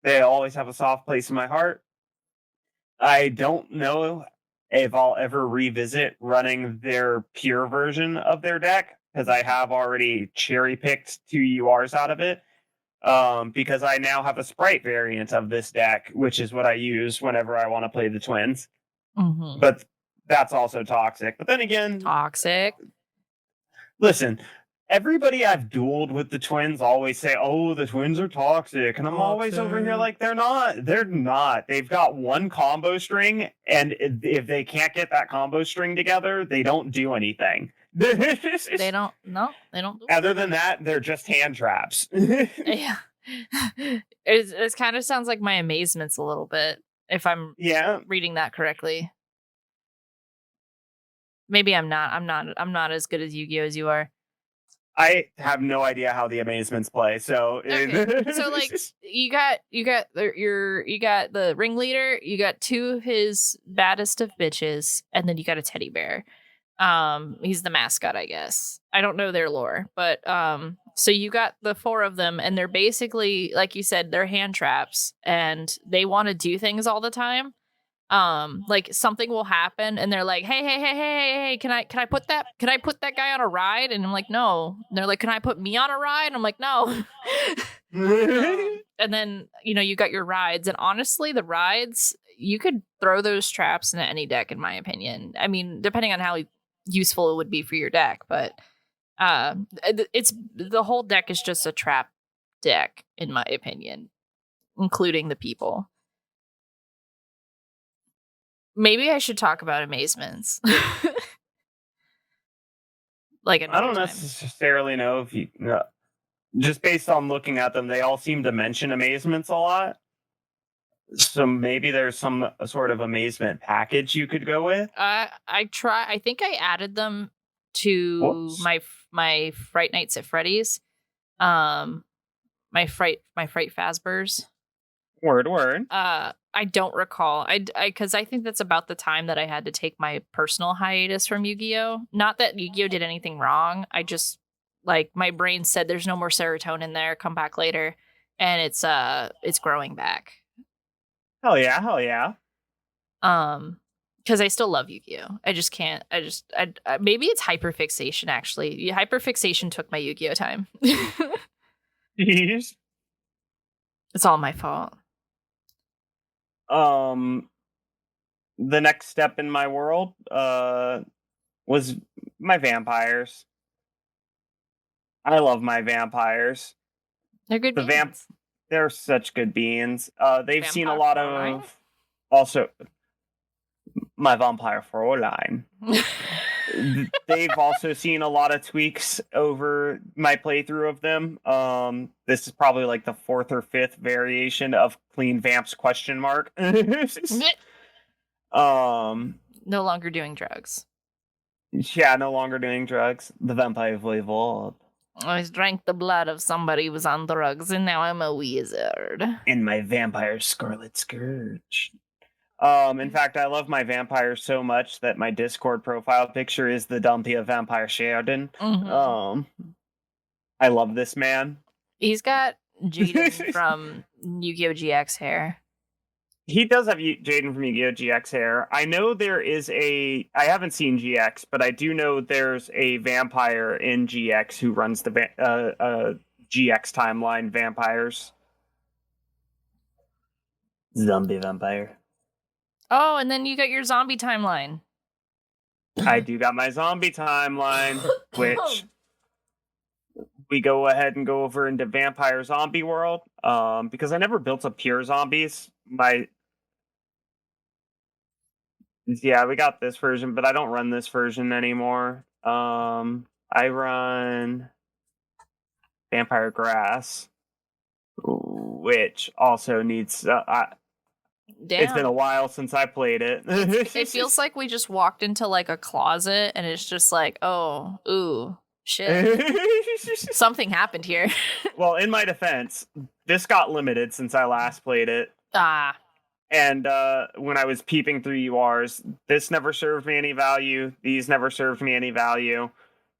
They always have a soft place in my heart. I don't know if I'll ever revisit running their pure version of their deck because I have already cherry-picked 2 URs out of it. Because I now have a sprite variant of this deck, which is what I use whenever I want to play the twins. Mm-hmm. But that's also toxic. But then again... Toxic? Listen, everybody I've dueled with the twins always say, oh, the twins are toxic. And I'm always over here like, they're not. They're not. They've got one combo string, and if they can't get that combo string together, they don't do anything. They don't do Other than that, they're just hand traps. Yeah. It kind of sounds like my Amazements a little bit, if I'm reading that correctly. Maybe I'm not. I'm not as good as Yu-Gi-Oh as you are. I have no idea how the Amazements play, so okay. So like you got the ringleader, you got 2 of his baddest of bitches, and then you got a teddy bear. He's the mascot, I guess. I don't know their lore, but So you got the 4 of them, and they're basically, like you said, they're hand traps, and they want to do things all the time. Like something will happen, and they're like, hey, can I put that guy on a ride? And I'm like, no. And they're like, can I put me on a ride? And I'm like, no. And then you got your rides, and honestly, the rides, you could throw those traps into any deck, in my opinion. I mean, depending on how useful it would be for your deck, but it's the whole deck is just a trap deck, in my opinion, including the people. Maybe I should talk about amazements. Like I don't necessarily know if you just based on looking at them, they all seem to mention amazements a lot. So maybe there's some sort of amazement package you could go with. I think I added them to my Fright Nights at Freddy's. My Fright Fazbears. Word. I don't recall. Because I think that's about the time that I had to take my personal hiatus from Yu-Gi-Oh. Not that Yu-Gi-Oh did anything wrong. I just my brain said there's no more serotonin there. Come back later, and it's growing back. Hell yeah. Because I still love Yu-Gi-Oh. I just can't. Maybe it's hyperfixation. Actually, hyperfixation took my Yu-Gi-Oh time. Jeez. It's all my fault. The next step in my world was my vampires. I love my vampires. They're good beans. They're such good beans. They've seen a lot Fräulein? of also my vampire Fräulein. They've also seen a lot of tweaks over my playthrough of them. This is probably like the 4th or 5th variation of Clean Vamps ? No longer doing drugs. Yeah, no longer doing drugs. The vampire voivode. I drank the blood of somebody who was on drugs, and now I'm a wizard. And my vampire Scarlet Scourge. In fact, I love my vampire so much that my Discord profile picture is the Dumpy of Vampire Sheridan. Mm-hmm. I love this man. He's got Jaden from Yu-Gi-Oh! GX hair. He does have Jaden from Yu-Gi-Oh! GX hair. I know there is I haven't seen GX, but I do know there's a vampire in GX who runs the GX timeline vampires. Zombie vampire. Oh, and then you got your zombie timeline. I do got my zombie timeline, which we go ahead and go over into vampire zombie world. Because I never built up pure zombies. Yeah, we got this version, but I don't run this version anymore. I run Vampire Grass, which also needs... It's been a while since I played it. It feels like we just walked into like a closet, and it's just like, oh, ooh, shit. Something happened here. Well, in my defense, this got limited since I last played it. And when I was peeping through URs, this never served me any value. These never served me any value.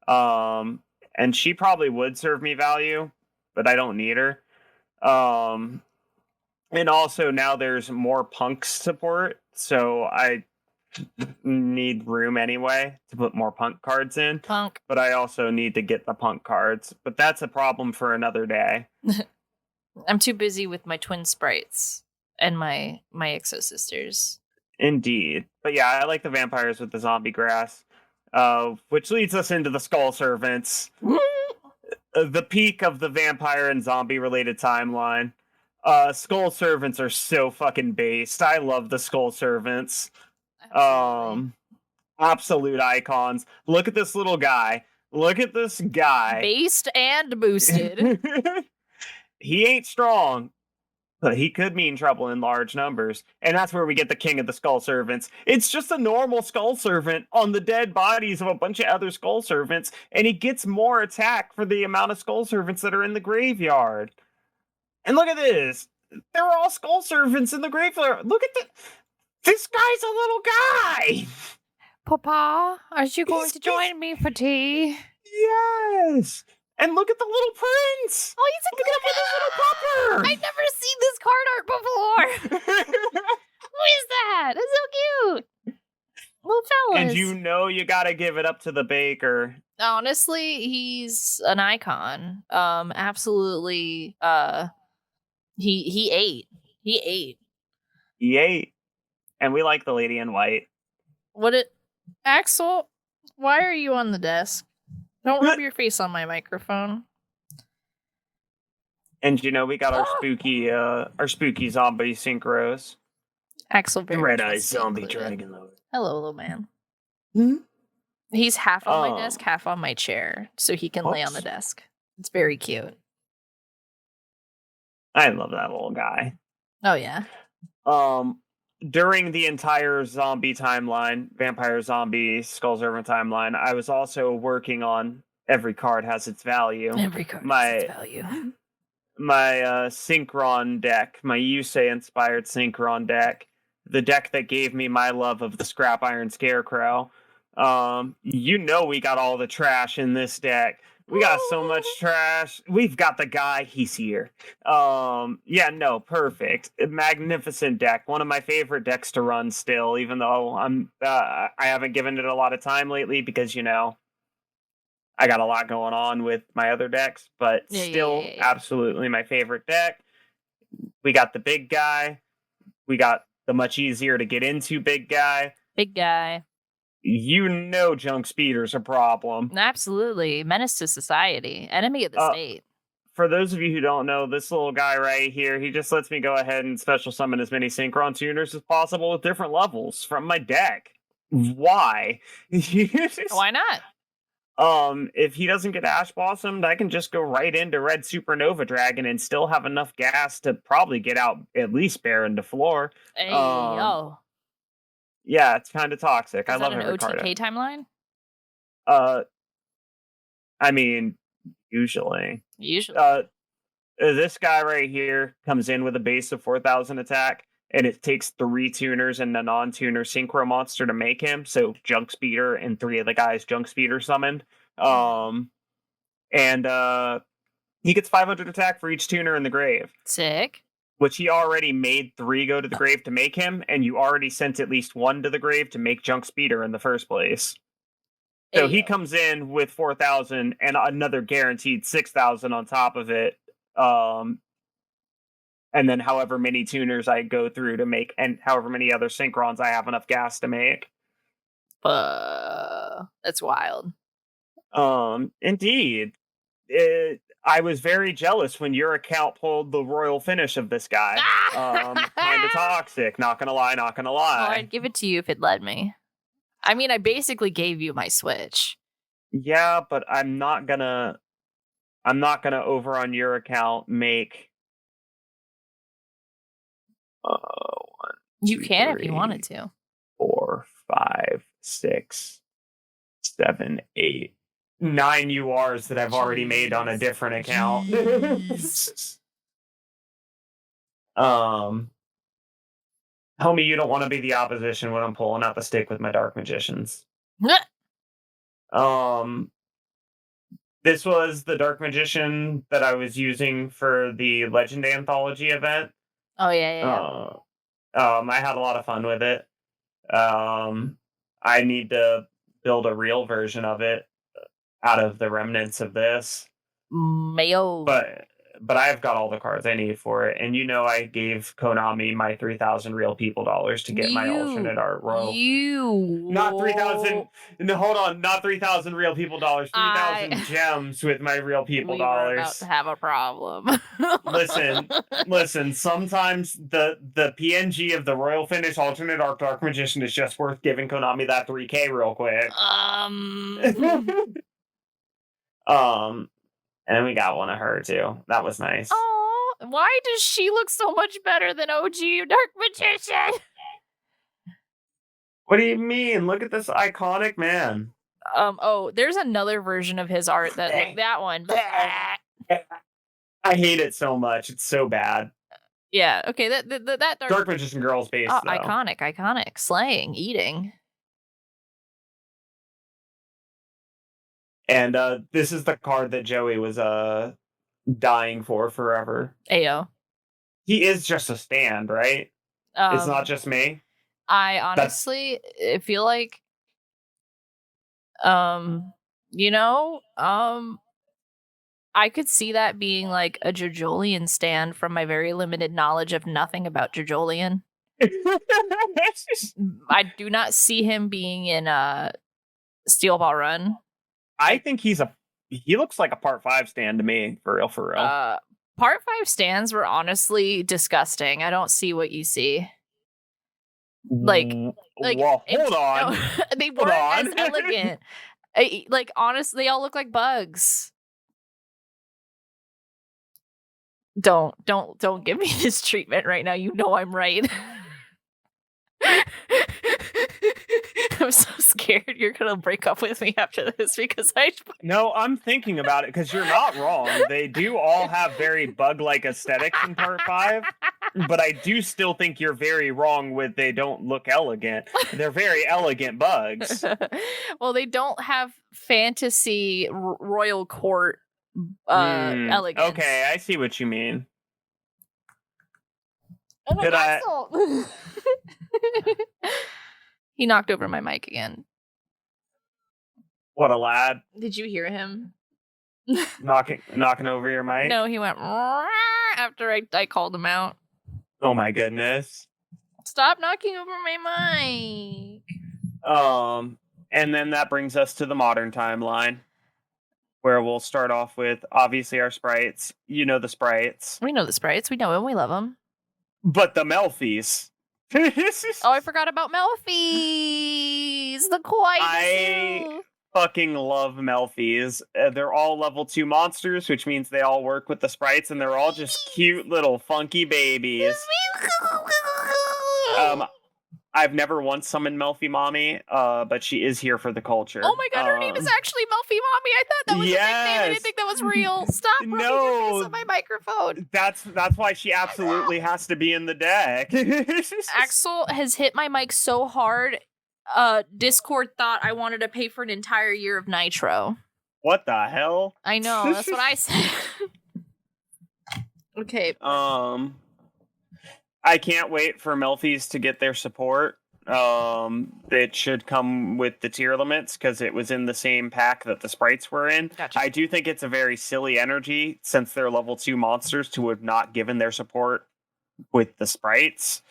And she probably would serve me value, but I don't need her. And also now there's more punk support, so I need room anyway to put more punk cards in. Punk. But I also need to get the punk cards. But that's a problem for another day. I'm too busy with my twin sprites and my Exosisters. Indeed. But yeah, I like the vampires with the zombie grass. Which leads us into the Skull Servants. The peak of the vampire and zombie related timeline. Skull Servants are so fucking based. I love the Skull Servants. Absolute icons. Look at this little guy. Look at this guy. Based and boosted. He ain't strong, but he could mean trouble in large numbers. And that's where we get the king of the Skull Servants. It's just a normal Skull Servant on the dead bodies of a bunch of other Skull Servants, and he gets more attack for the amount of Skull Servants that are in the graveyard. And look at this. They're all Skull Servants in the graveyard. Look at this guy's a little guy. Papa, are you going to join me for tea? Yes. And look at the little prince! Oh, he's a Look at him with his little pupper! I've never seen this card art before. Who is that? It's so cute. Little fellas. And you gotta give it up to the baker. Honestly, he's an icon. Absolutely. He ate. He ate. He ate. And we like the lady in white. Axel, why are you on the desk? Don't rub your face on my microphone. And we got our spooky zombie synchros. Axel, very Red-eyed zombie dragon lord. Hello, little man. Hmm? He's half on my desk, half on my chair, so he can lay on the desk. It's very cute. I love that little guy. Oh yeah. During the entire zombie timeline, vampire zombie Skull Servant timeline, I was also working on every card has its value. Every card has its value. My Synchron deck, my Yusei inspired Synchron deck, the deck that gave me my love of the Scrap Iron Scarecrow. We got all the trash in this deck. We got so much trash. We've got the guy. He's here. Perfect. Magnificent deck. One of my favorite decks to run still, even though I haven't given it a lot of time lately because, I got a lot going on with my other decks, but absolutely my favorite deck. We got the big guy. We got the much easier to get into big guy. Big guy. Junk Speeder's a problem. Absolutely. Menace to society. Enemy of the state. For those of you who don't know, this little guy right here, he just lets me go ahead and special summon as many Synchron tuners as possible with different levels from my deck. Why? Why not? If he doesn't get Ash Blossomed, I can just go right into Red Supernova Dragon and still have enough gas to probably get out at least Baron to floor. Hey, Yeah, it's kind of toxic. Is I love that an every OTK card. timeline? I mean, usually. Usually. This guy right here comes in with a base of 4,000 attack, and it takes 3 tuners and a non-tuner Synchro monster to make him. So Junk Speeder and 3 of the guys Junk Speeder summoned. He gets 500 attack for each tuner in the grave. Sick. Which he already made 3 go to the grave to make him, and you already sent at least 1 to the grave to make Junk Speeder in the first place. So he comes in with 4,000 and another guaranteed 6,000 on top of it. And then however many tuners I go through to make, and however many other Synchrons I have enough gas to make. That's wild. Indeed. I was very jealous when your account pulled the royal finish of this guy. Kind of toxic, not gonna lie. Well, I'd give it to you if it let me. I mean, I basically gave you my Switch. Yeah, but I'm not gonna over on your account make. You can if you wanted to. 4, 5, 6, 7, 8, 9 URs that I've already made on a different account. Homie, you don't want to be the opposition when I'm pulling out the stick with my Dark Magicians. This was the Dark Magician that I was using for the Legend Anthology event. Oh, yeah. I had a lot of fun with it. I need to build a real version of it out of the remnants of this. Mayo. But I've got all the cards I need for it. And I gave Konami my 3,000 real people dollars to get my alternate art roll. Not 3,000. No, hold on. Not 3,000 real people dollars. 3,000 gems with my real people dollars. We're about to have a problem. Listen. Sometimes the PNG of the Royal Finish alternate art Dark Magician is just worth giving Konami that 3K real quick. And we got one of her, too. That was nice. Oh, why does she look so much better than OG Dark Magician? What do you mean? Look at this iconic man. There's another version of his art that one. I hate it so much. It's so bad. Yeah, okay, that Dark Magician Girl's base, though. Iconic. Slaying, eating. And this is the card that Joey was dying for forever. Ayo. He is just a stand, right? It's not just me. I honestly feel like, I could see that being like a Jajolian stand from my very limited knowledge of nothing about Jajolian. I do not see him being in Steel Ball Run. I think he looks like a part 5 stand to me, for real, for real. Part 5 stands were honestly disgusting. I don't see what you see. Like well, hold on. No, they weren't as elegant. Like, honestly, they all look like bugs. Don't give me this treatment right now. You know I'm right. I'm so scared you're gonna break up with me after this because No, I'm thinking about it because you're not wrong. They do all have very bug-like aesthetics in part 5, but I do still think you're very wrong with they don't look elegant. They're very elegant bugs. Well, they don't have fantasy royal court elegance. Okay, I see what you mean. Oh, he knocked over my mic again. What a lad. Did you hear him? knocking over your mic? No, he went after I called him out. Oh my goodness. Stop knocking over my mic. And then that brings us to the modern timeline, where we'll start off with, obviously, our sprites. You know the sprites. We know the sprites. We know them. We love them. But the Melfies. Oh, I forgot about Melfies. The quiet. I fucking love Melfies. They're all level 2 monsters, which means they all work with the sprites, and they're all just cute little funky babies. I've never once summoned Melfi Mommy, but she is here for the culture. Oh my god, her name is actually Melfi Mommy. I thought that was a nickname. I didn't think that was real. Stop rubbing your face on my microphone. That's why she absolutely has to be in the deck. Axel has hit my mic so hard, Discord thought I wanted to pay for an entire year of Nitro. What the hell? I know, that's what I said. Okay. I can't wait for Melfies to get their support. It should come with the tier limits because it was in the same pack that the sprites were in. Gotcha. I do think it's a very silly energy since they're level 2 monsters to have not given their support with the sprites.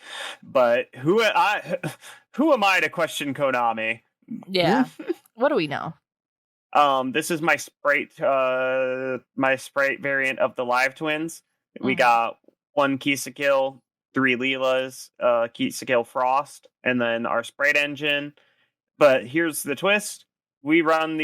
But who am I to question Konami? Yeah. What do we know? This is my sprite variant of the Live Twins. We got 1 Kill, 3 Leelas, Kill Frost, and then our sprite engine. But here's the twist. We run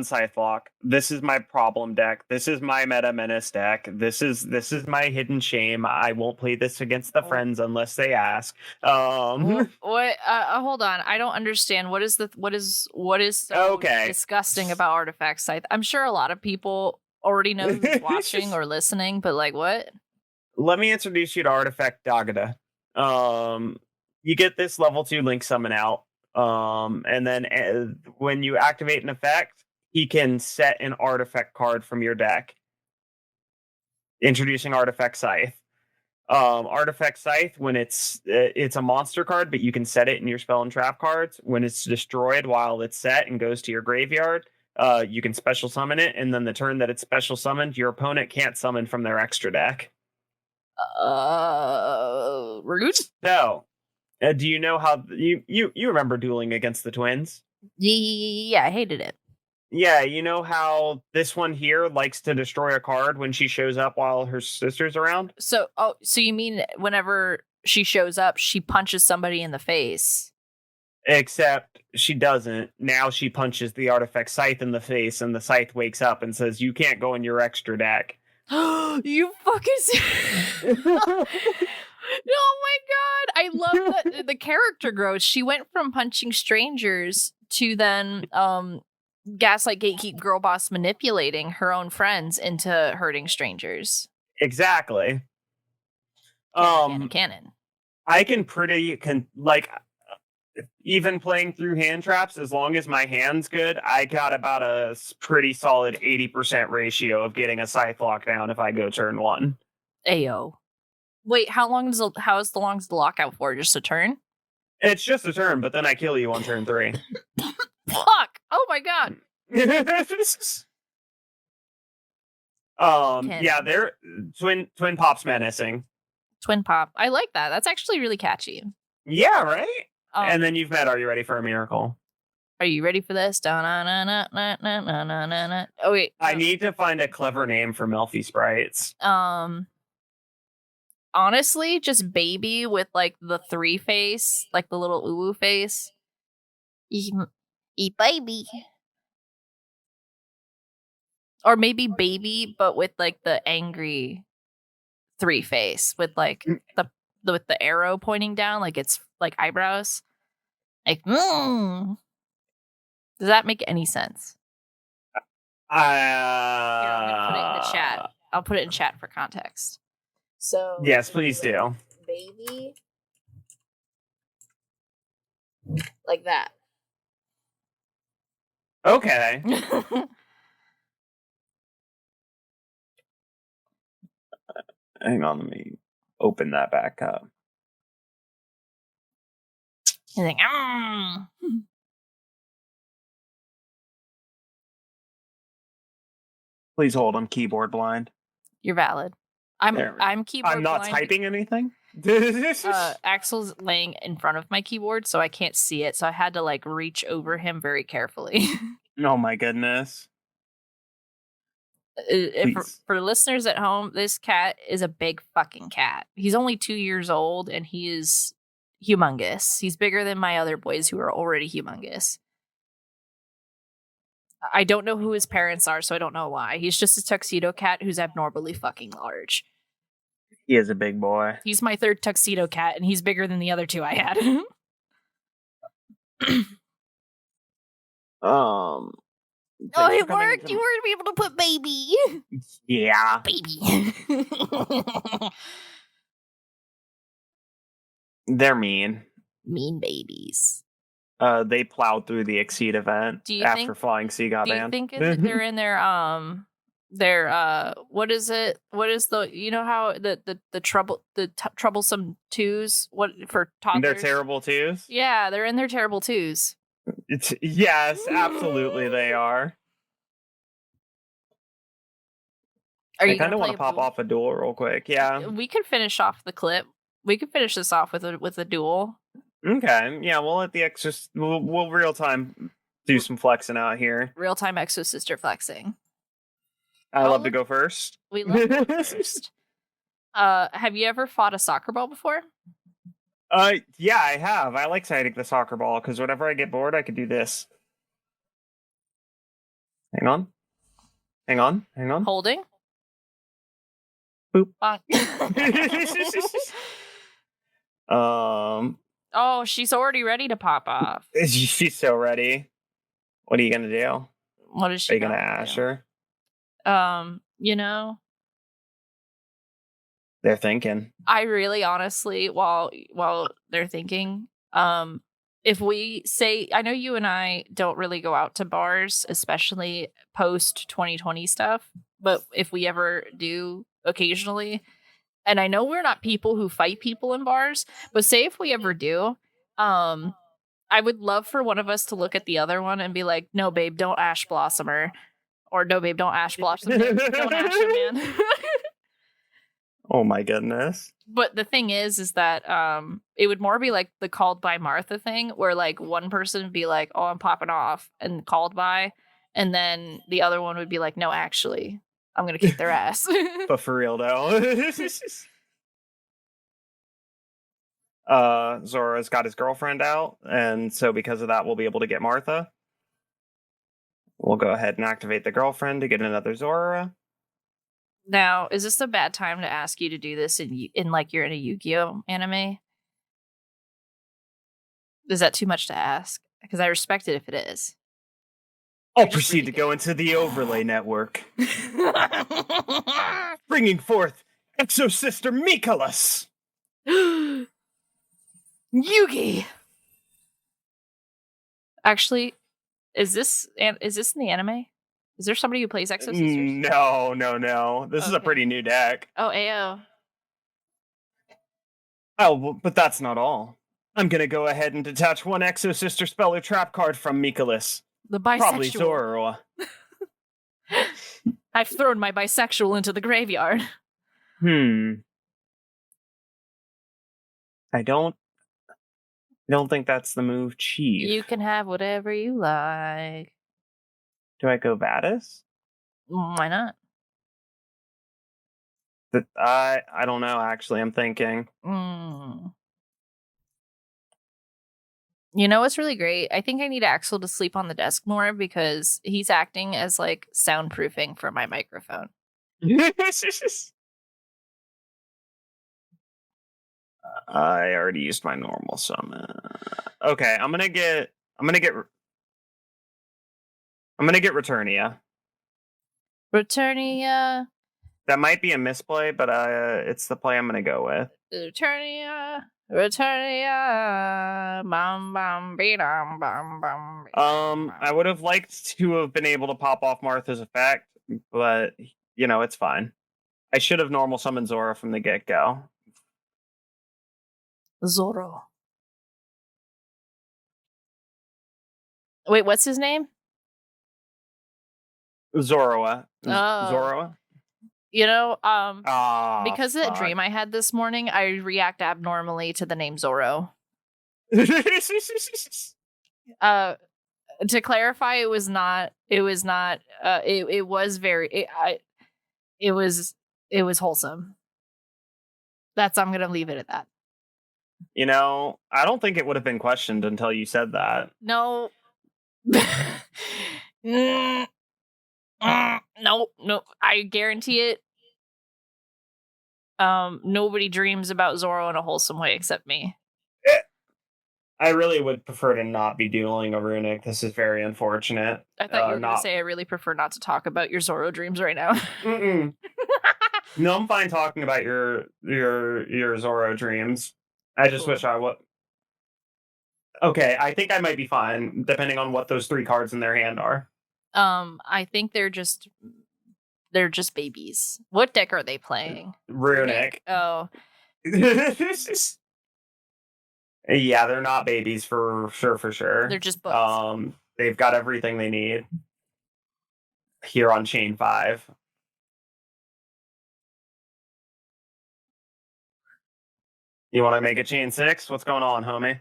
Scythe Block. This is my problem deck. This is my Meta Menace deck. This is my hidden shame. I won't play this against the friends unless they ask. What? Hold on. I don't understand. What is so disgusting about Artifact Scythe? I'm sure a lot of people already know who's watching or listening, but like, what? Let me introduce you to Artifact Dagada. You get this level 2 Link Summon out. And then when you activate an effect, he can set an artifact card from your deck. Introducing Artifact Scythe. Artifact Scythe, when it's a monster card, but you can set it in your spell and trap cards. When it's destroyed while it's set and goes to your graveyard, you can special summon it, and then the turn that it's special summoned, your opponent can't summon from their extra deck. Rude. So, do you know how you remember dueling against the twins? Yeah, I hated it. Yeah, you know how this one here likes to destroy a card when she shows up while her sister's around? So you mean whenever she shows up, she punches somebody in the face? Except she doesn't. Now she punches the Artifact Scythe in the face, and the Scythe wakes up and says, "You can't go in your extra deck." You fucking... Oh my god! I love the character growth. She went from punching strangers to then gaslight gatekeep girl boss manipulating her own friends into hurting strangers. Exactly. Canon. I can even playing through hand traps, as long as my hand's good, I got about a pretty solid 80% ratio of getting a Scythe lockdown if I go turn 1. Ayo. Wait, how is the longest the lockout for? Just a turn? It's just a turn, but then I kill you on turn 3. Fuck! Oh my god! Yeah, they're twin pops menacing. Twin pop. I like that. That's actually really catchy. Yeah, right? And then you've met Are You Ready for a Miracle? Are you ready for this? Oh wait. I need to find a clever name for Melfi sprites. Honestly, just baby with like the 3 face, like the little uwu face. Baby. Or maybe baby, but with like the angry 3 face with like with the arrow pointing down, like it's like eyebrows. Like, Does that make any sense? Here, I'm gonna put it in the chat. I'll put it in chat for context. So yes, please do. Baby, like that. Okay. Hang on, let me open that back up. He's like, Please hold. I'm keyboard blind. You're valid. I'm keyboard I'm not blind. typing anything. Axel's laying in front of my keyboard, so I can't see it. So I had to like reach over him very carefully. Oh my goodness. For listeners at home, this cat is a big fucking cat. He's only 2 years old and he is humongous. He's bigger than my other boys who are already humongous. I don't know who his parents are, so I don't know why. He's just a tuxedo cat who's abnormally fucking large. He is a big boy. He's my 3rd tuxedo cat, and he's bigger than the other 2 I had. Oh, it worked! You were able to put baby! Yeah. Baby. They're mean. Mean babies. They plowed through the Exceed event after Flying Sea got banned. Do you think they're in their what is it? What is the, you know how the troublesome twos, what for toddlers? They're terrible twos? Yeah, they're in their terrible twos. Yes, absolutely they are. I kind of want to pop off a duel real quick. Yeah. We could finish off the clip. We could finish this off with a duel. Okay. Yeah, we'll let the we'll real time do some flexing out here. Real time Exosister flexing. I love to go first. We love to go first. Have you ever fought a soccer ball before? Yeah, I have. I like sighting the soccer ball because whenever I get bored, I could do this. Hang on. Holding. Boop. Oh, she's already ready to pop off. She's so ready. What are you gonna do? What is she? Are you gonna ash her? You know, they're thinking. I really honestly, while they're thinking, if we say, I know you and I don't really go out to bars, especially post 2020 stuff, but if we ever do occasionally, and I know we're not people who fight people in bars, but say if we ever do, I would love for one of us to look at the other one and be like, no, babe, don't ash blossom her. Or no, babe, don't ash blossom him. Don't ash him, man. Oh my goodness. But the thing is that it would more be like the called by Martha thing, where like one person would be like, oh, I'm popping off, and called by, and then the other one would be like, no, actually, I'm gonna kick their ass. But for real though. Zora's got his girlfriend out, and so because of that, we'll be able to get Martha. We'll go ahead and activate the girlfriend to get another Zora. Now, is this a bad time to ask you to do this in like you're in a YuGiOh anime? Is that too much to ask? Because I respect it if it is. I'll proceed to go into the overlay network. Bringing forth Exosister Mikolas! Yugi! Actually, is this in the anime? Is there somebody who plays Exosisters? No. This is a Okay. pretty new deck. Oh, AO. Oh, well, but that's not all. I'm gonna go ahead and detach one Exosister spell or trap card from Mikolas. The Probably bisexual. Zoro. I've thrown my bisexual into the graveyard. I don't think that's the move, Chief. You can have whatever you like. Do I go Vadis? Why not? I don't know, actually. I'm thinking. You know what's really great? I think I need Axel to sleep on the desk more because he's acting as like soundproofing for my microphone. I already used my normal summon. Okay, I'm gonna get Returnia. Returnia. That might be a misplay, but it's the play I'm gonna go with. Returnia. Bum bum bum bum bum. I would have liked to have been able to pop off Martha's effect, but it's fine. I should have normal summoned Zora from the get-go. Zoro. Wait, what's his name? Zoroa. Oh. Zoroa? Because of that dream I had this morning, I react abnormally to the name Zorro. To clarify, it was wholesome. I'm gonna leave it at that. I don't think it would have been questioned until you said that. No. No, I guarantee it. Nobody dreams about Zorro in a wholesome way except me. I really would prefer to not be dueling a runic. This is very unfortunate. I thought you were going to say I really prefer not to talk about your Zorro dreams right now. No, I'm fine talking about your Zorro dreams. I just wish I would. Okay, I think I might be fine, depending on what those 3 cards in their hand are. I think they're just babies. What deck are they playing? Runic. Oh. Yeah, they're not babies for sure. They're just books. They've got everything they need here on chain 5. You want to make it chain 6? What's going on, homie?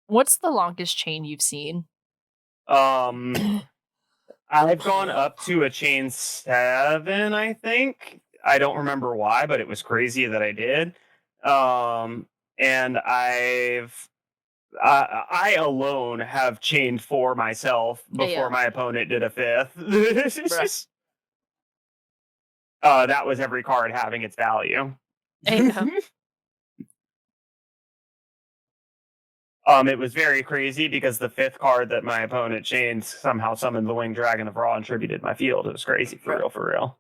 What's the longest chain you've seen? I've gone up to a chain 7, I think. I don't remember why, but it was crazy that I did. And I alone have chained 4 myself before my opponent did a 5th. That was every card having its value. It was very crazy because the 5th card that my opponent chained somehow summoned the Winged Dragon of Ra and tributed my field. It was crazy, for real.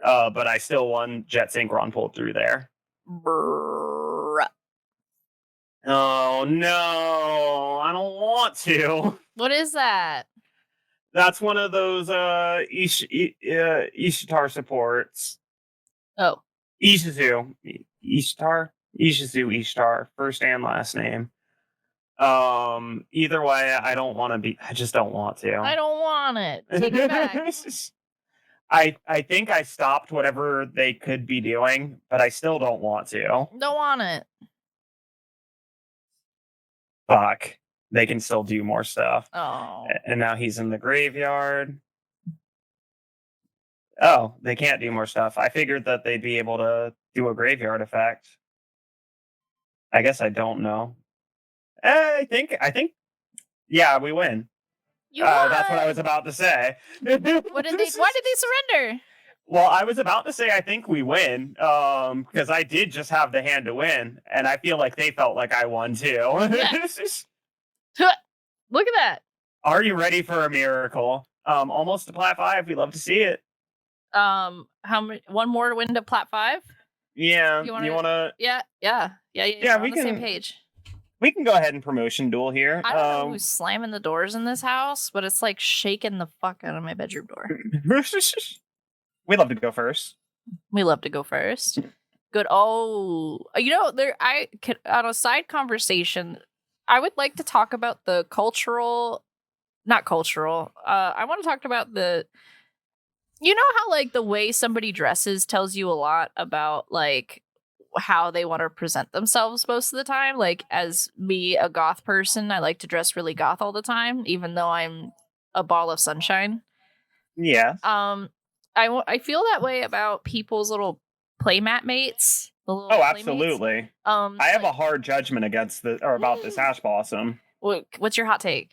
But I still won. Jet Synchron pulled through there. Oh no, I don't want to. What is that? That's one of those Ishtar supports. Oh. Ishizu. Ishtar. First and last name. Either way, I just don't want to. I don't want it. Take it back. I think I stopped whatever they could be doing, but I still don't want to. Don't want it. Fuck. They can still do more stuff. Oh. And now he's in the graveyard. Oh, they can't do more stuff. I figured that they'd be able to do a graveyard effect. I guess I don't know. I think yeah, we win. You won. That's what I was about to say. Why did they surrender? Well, I was about to say I think we win, because I did just have the hand to win, and I feel like they felt like I won too. Look at that. Are you ready for a miracle? Almost to plat 5. We love to see it. How many? One more to win to plat 5? Yeah. You wanna? Yeah. Yeah, we can. On the same page. We can go ahead and promotion duel here. I don't know who's slamming the doors in this house, but it's like shaking the fuck out of my bedroom door. We love to go first. We love to go first. Good. Oh, you know, on a side conversation, I would like to talk about the not cultural. I want to talk about you know how like the way somebody dresses tells you a lot about like how they want to present themselves most of the time. Like as me, a goth person, I like to dress really goth all the time, even though I'm a ball of sunshine. Yeah. I feel that way about people's little playmat mates. Oh, absolutely. I have a hard judgment about this Ash Blossom. What's your hot take?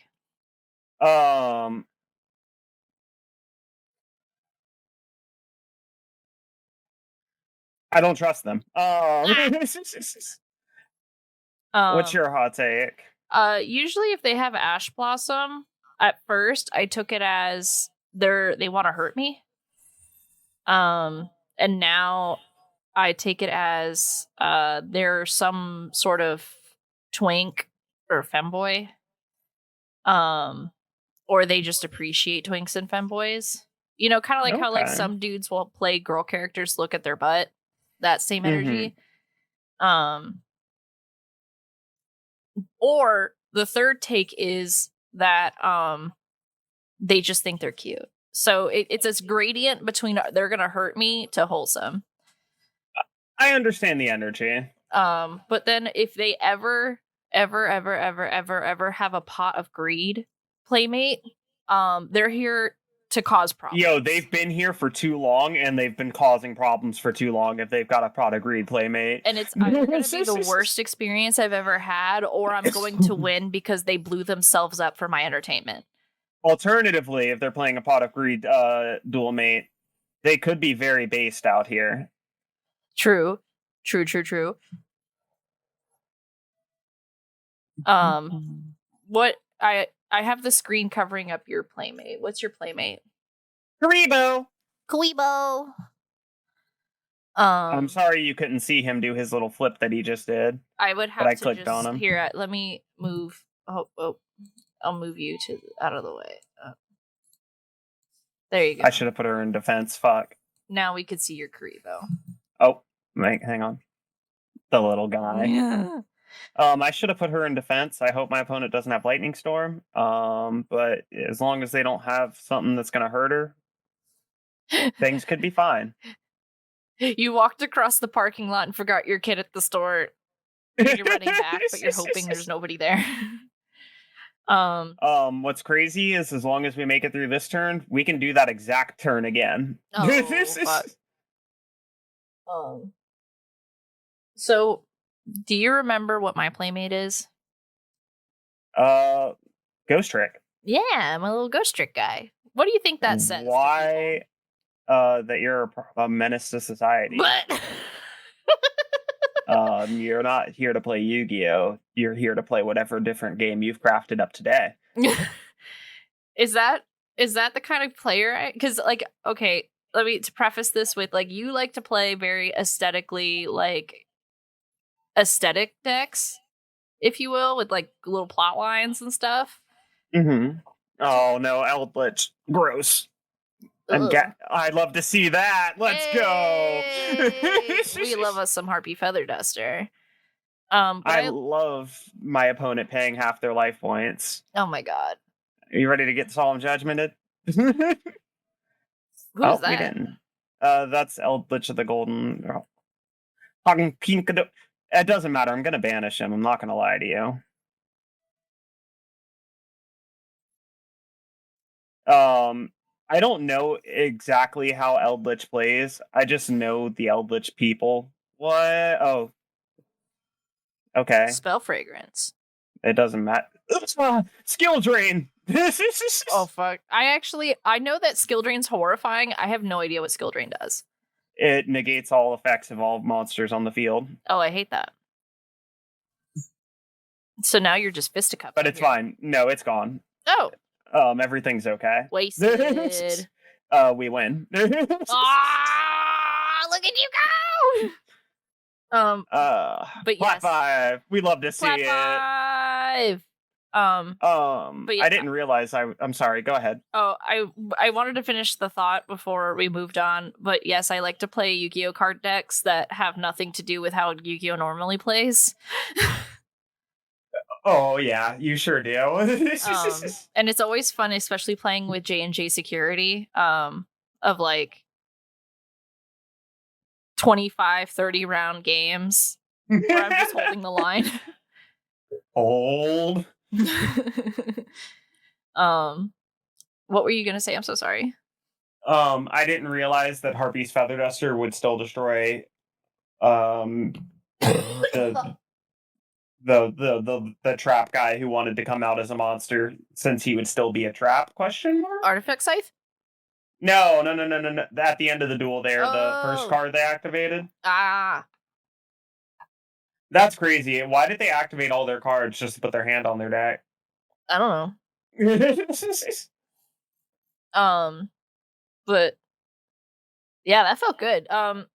I don't trust them. What's your hot take? Usually if they have Ash Blossom, at first I took it as they want to hurt me. And now I take it as they're some sort of twink or femboy. Or they just appreciate twinks and femboys. You know, kind of like how like some dudes will play girl characters, look at their butt. That same energy. Or the third take is that they just think they're cute. So it's this gradient between they're gonna hurt me to wholesome. I understand the energy. But then if they ever have a pot of greed playmate, they're here to cause problems. Yo, they've been here for too long, and they've been causing problems for too long if they've got a pot of greed playmate. And it's either going to be the worst experience I've ever had, or I'm going to win because they blew themselves up for my entertainment. Alternatively, if they're playing a pot of greed dual mate, they could be very based out here. True. What I have the screen covering up your playmate. What's your playmate? Karibo. I'm sorry you couldn't see him do his little flip that he just did. I would have I clicked on him. Here, let me move. Oh, I'll move you out of the way. There you go. I should have put her in defense. Fuck. Now we could see your Karibo. Oh, wait, hang on. The little guy. Yeah. I should have put her in defense. I hope my opponent doesn't have Lightning Storm. But as long as they don't have something that's going to hurt her, things could be fine. You walked across the parking lot and forgot your kid at the store. You're running back, but you're hoping there's nobody there. What's crazy is as long as we make it through this turn, we can do that exact turn again. Fuck. So, do you remember what my playmate is? Ghost Trick. Yeah, I'm a little Ghost Trick guy. What do you think that says? Why? That you're a menace to society. What? You're not here to play YuGiOh. You're here to play whatever different game you've crafted up today. Is that the kind of player? Because like, okay, to preface this with like, you like to play very aesthetically like aesthetic decks, if you will, with like little plot lines and stuff. Mm-hmm. Oh no, Eldritch, gross. I'd love to see that. Let's go. We love us some Harpy Feather Duster. I love my opponent paying half their life points. Oh my god. Are you ready to get Solemn Judgmented? Who's that? We didn't. That's Eldritch of the Golden. It doesn't matter. I'm gonna banish him. I'm not gonna lie to you. I don't know exactly how Eldritch plays. I just know the Eldritch people. What? Oh. Okay. Spell Fragrance. It doesn't matter. Skill Drain! Oh, fuck. I know that Skill Drain's horrifying. I have no idea what Skill Drain does. It negates all effects of all monsters on the field. Oh, I hate that. So now you're just fisticuffed. But it's fine. No, it's gone. Oh. Everything's okay. Wasted. We win. Look at you go! But Flat yes, 5. We love to see Flat it. 5. But yeah. I didn't realize I'm sorry, go ahead. Oh, I wanted to finish the thought before we moved on, but yes, I like to play Yu-Gi-Oh card decks that have nothing to do with how Yu-Gi-Oh normally plays. Oh yeah, you sure do. And it's always fun, especially playing with J&J Security, of like 25, 30 round games where I'm just holding the line. Hold. What were you gonna say? I'm so sorry. I didn't realize that Harpy's Feather Duster would still destroy the the trap guy who wanted to come out as a monster, since he would still be a trap, question mark? Artifact Scythe? No. At the end of the duel there, the first Oh. card they activated. Ah. That's crazy. Why did they activate all their cards just to put their hand on their deck? I don't know. But yeah, that felt good. What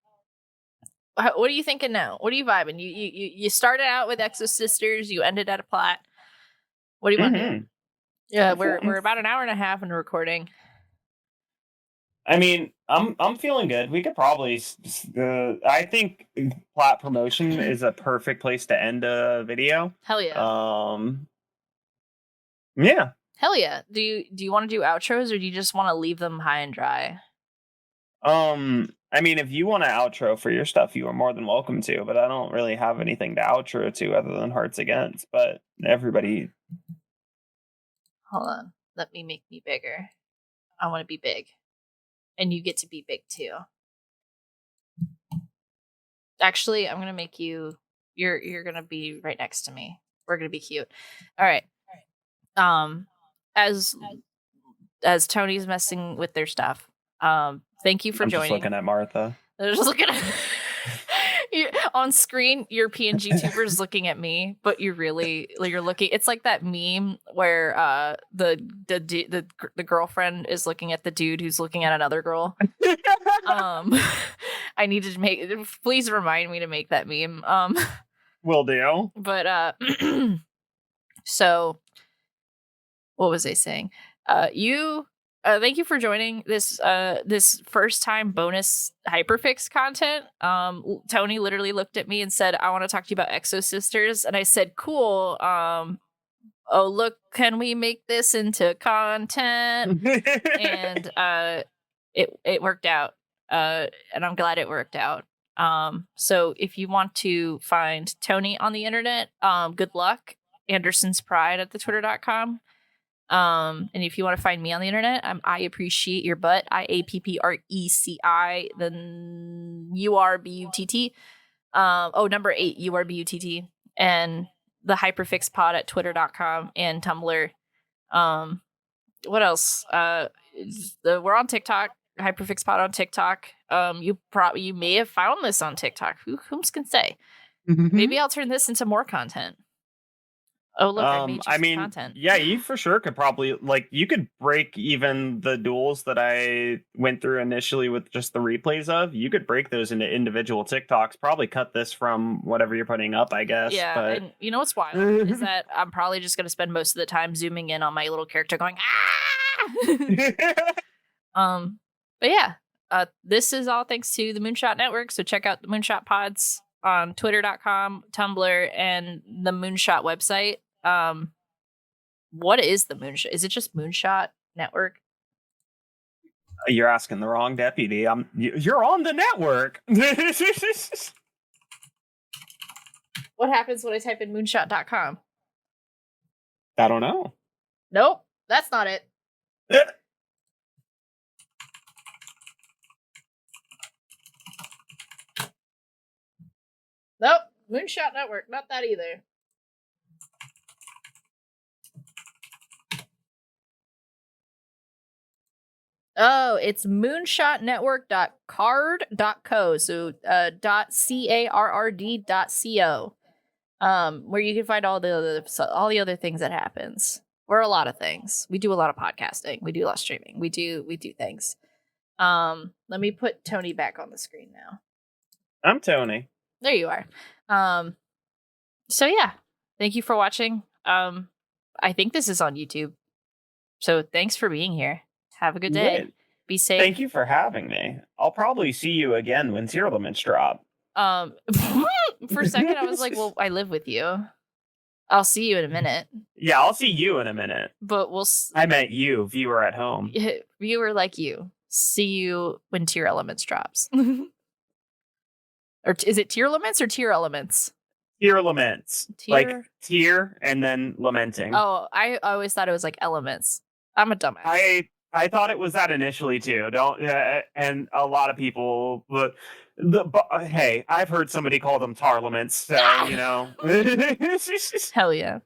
are you thinking now? What are you vibing? You started out with Exosisters, you ended at a plat. What do you want to do? Yeah, we're about an hour and a half into recording. I mean, I'm feeling good. We could probably. I think plat promotion is a perfect place to end a video. Hell yeah. Yeah. Hell yeah. Do you want to do outros, or do you just want to leave them high and dry? I mean, if you want to outro for your stuff, you are more than welcome to, but I don't really have anything to outro to other than Hearts Against, but everybody. Hold on. Let me make me bigger. I want to be big. And you get to be big too. Actually, I'm going to make you, you're going to be right next to me. We're going to be cute. All right. As Tony's messing with their stuff, thank you for joining. I'm just looking at Martha. They're just looking at on screen. European YouTubers looking at me, but you're looking. It's like that meme where the girlfriend is looking at the dude who's looking at another girl. I need to make. Please remind me to make that meme. Will do. But so what was I saying? Thank you for joining this first time bonus Hyperfix content. Tony literally looked at me and said, "I want to talk to you about Exosisters," and I said, "Cool. Oh look, can we make this into content?" And it worked out. And I'm glad it worked out. So if you want to find Tony on the internet, good luck. Anderson's Pride at twitter.com. And if you want to find me on the internet, I appreciate your butt. IAPPRECI, then URBUTT. Number 8, URBUTT. And the Hyperfix Pod at twitter.com and Tumblr. What else? We're on TikTok, Hyperfix Pod on TikTok. You may have found this on TikTok. Who's can say? Maybe I'll turn this into more content. Oh look, I made you some content. Yeah, you for sure could probably you could break even the duels that I went through initially with just the replays of. You could break those into individual TikToks. Probably cut this from whatever you're putting up, I guess. Yeah, but... and you know what's wild is that I'm probably just gonna spend most of the time zooming in on my little character going ah. But yeah, this is all thanks to the Moonshot Network. So check out the Moonshot Pods on twitter.com, Tumblr, and the Moonshot website. What is the Moonshot? Is it just Moonshot Network? You're asking the wrong deputy. You're on the network. What happens when I type in moonshot.com? I don't know. Nope, that's not it. Nope, Moonshot Network, not that either. Oh, it's moonshotnetwork.card.co. So .carrd.co. Where you can find all the other things that happens. We're a lot of things. We do a lot of podcasting. We do a lot of streaming. We do things. Let me put Tony back on the screen now. I'm Tony. There you are. So yeah, thank you for watching. I think this is on YouTube. So thanks for being here. Have a good day. Good. Be safe. Thank you for having me. I'll probably see you again when Tier Limits drop. For a second I was like, well, I live with you. I'll see you in a minute. Yeah, I'll see you in a minute. But I meant you, viewer at home. Viewer like you. See you when Tier Elements drops. Or is it Tier Limits or Tier Elements? Tier Laments. Tier? Like tier and then lamenting. Oh, I always thought it was like elements. I'm a dumbass. I thought it was that initially too. And a lot of people, but hey, I've heard somebody call them tarlaments, so you know. Hell yeah.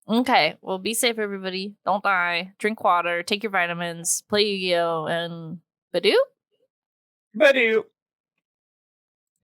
Okay, well, be safe, everybody. Don't die. Drink water. Take your vitamins. Play Yu-Gi-Oh! And Badoo? Badoo.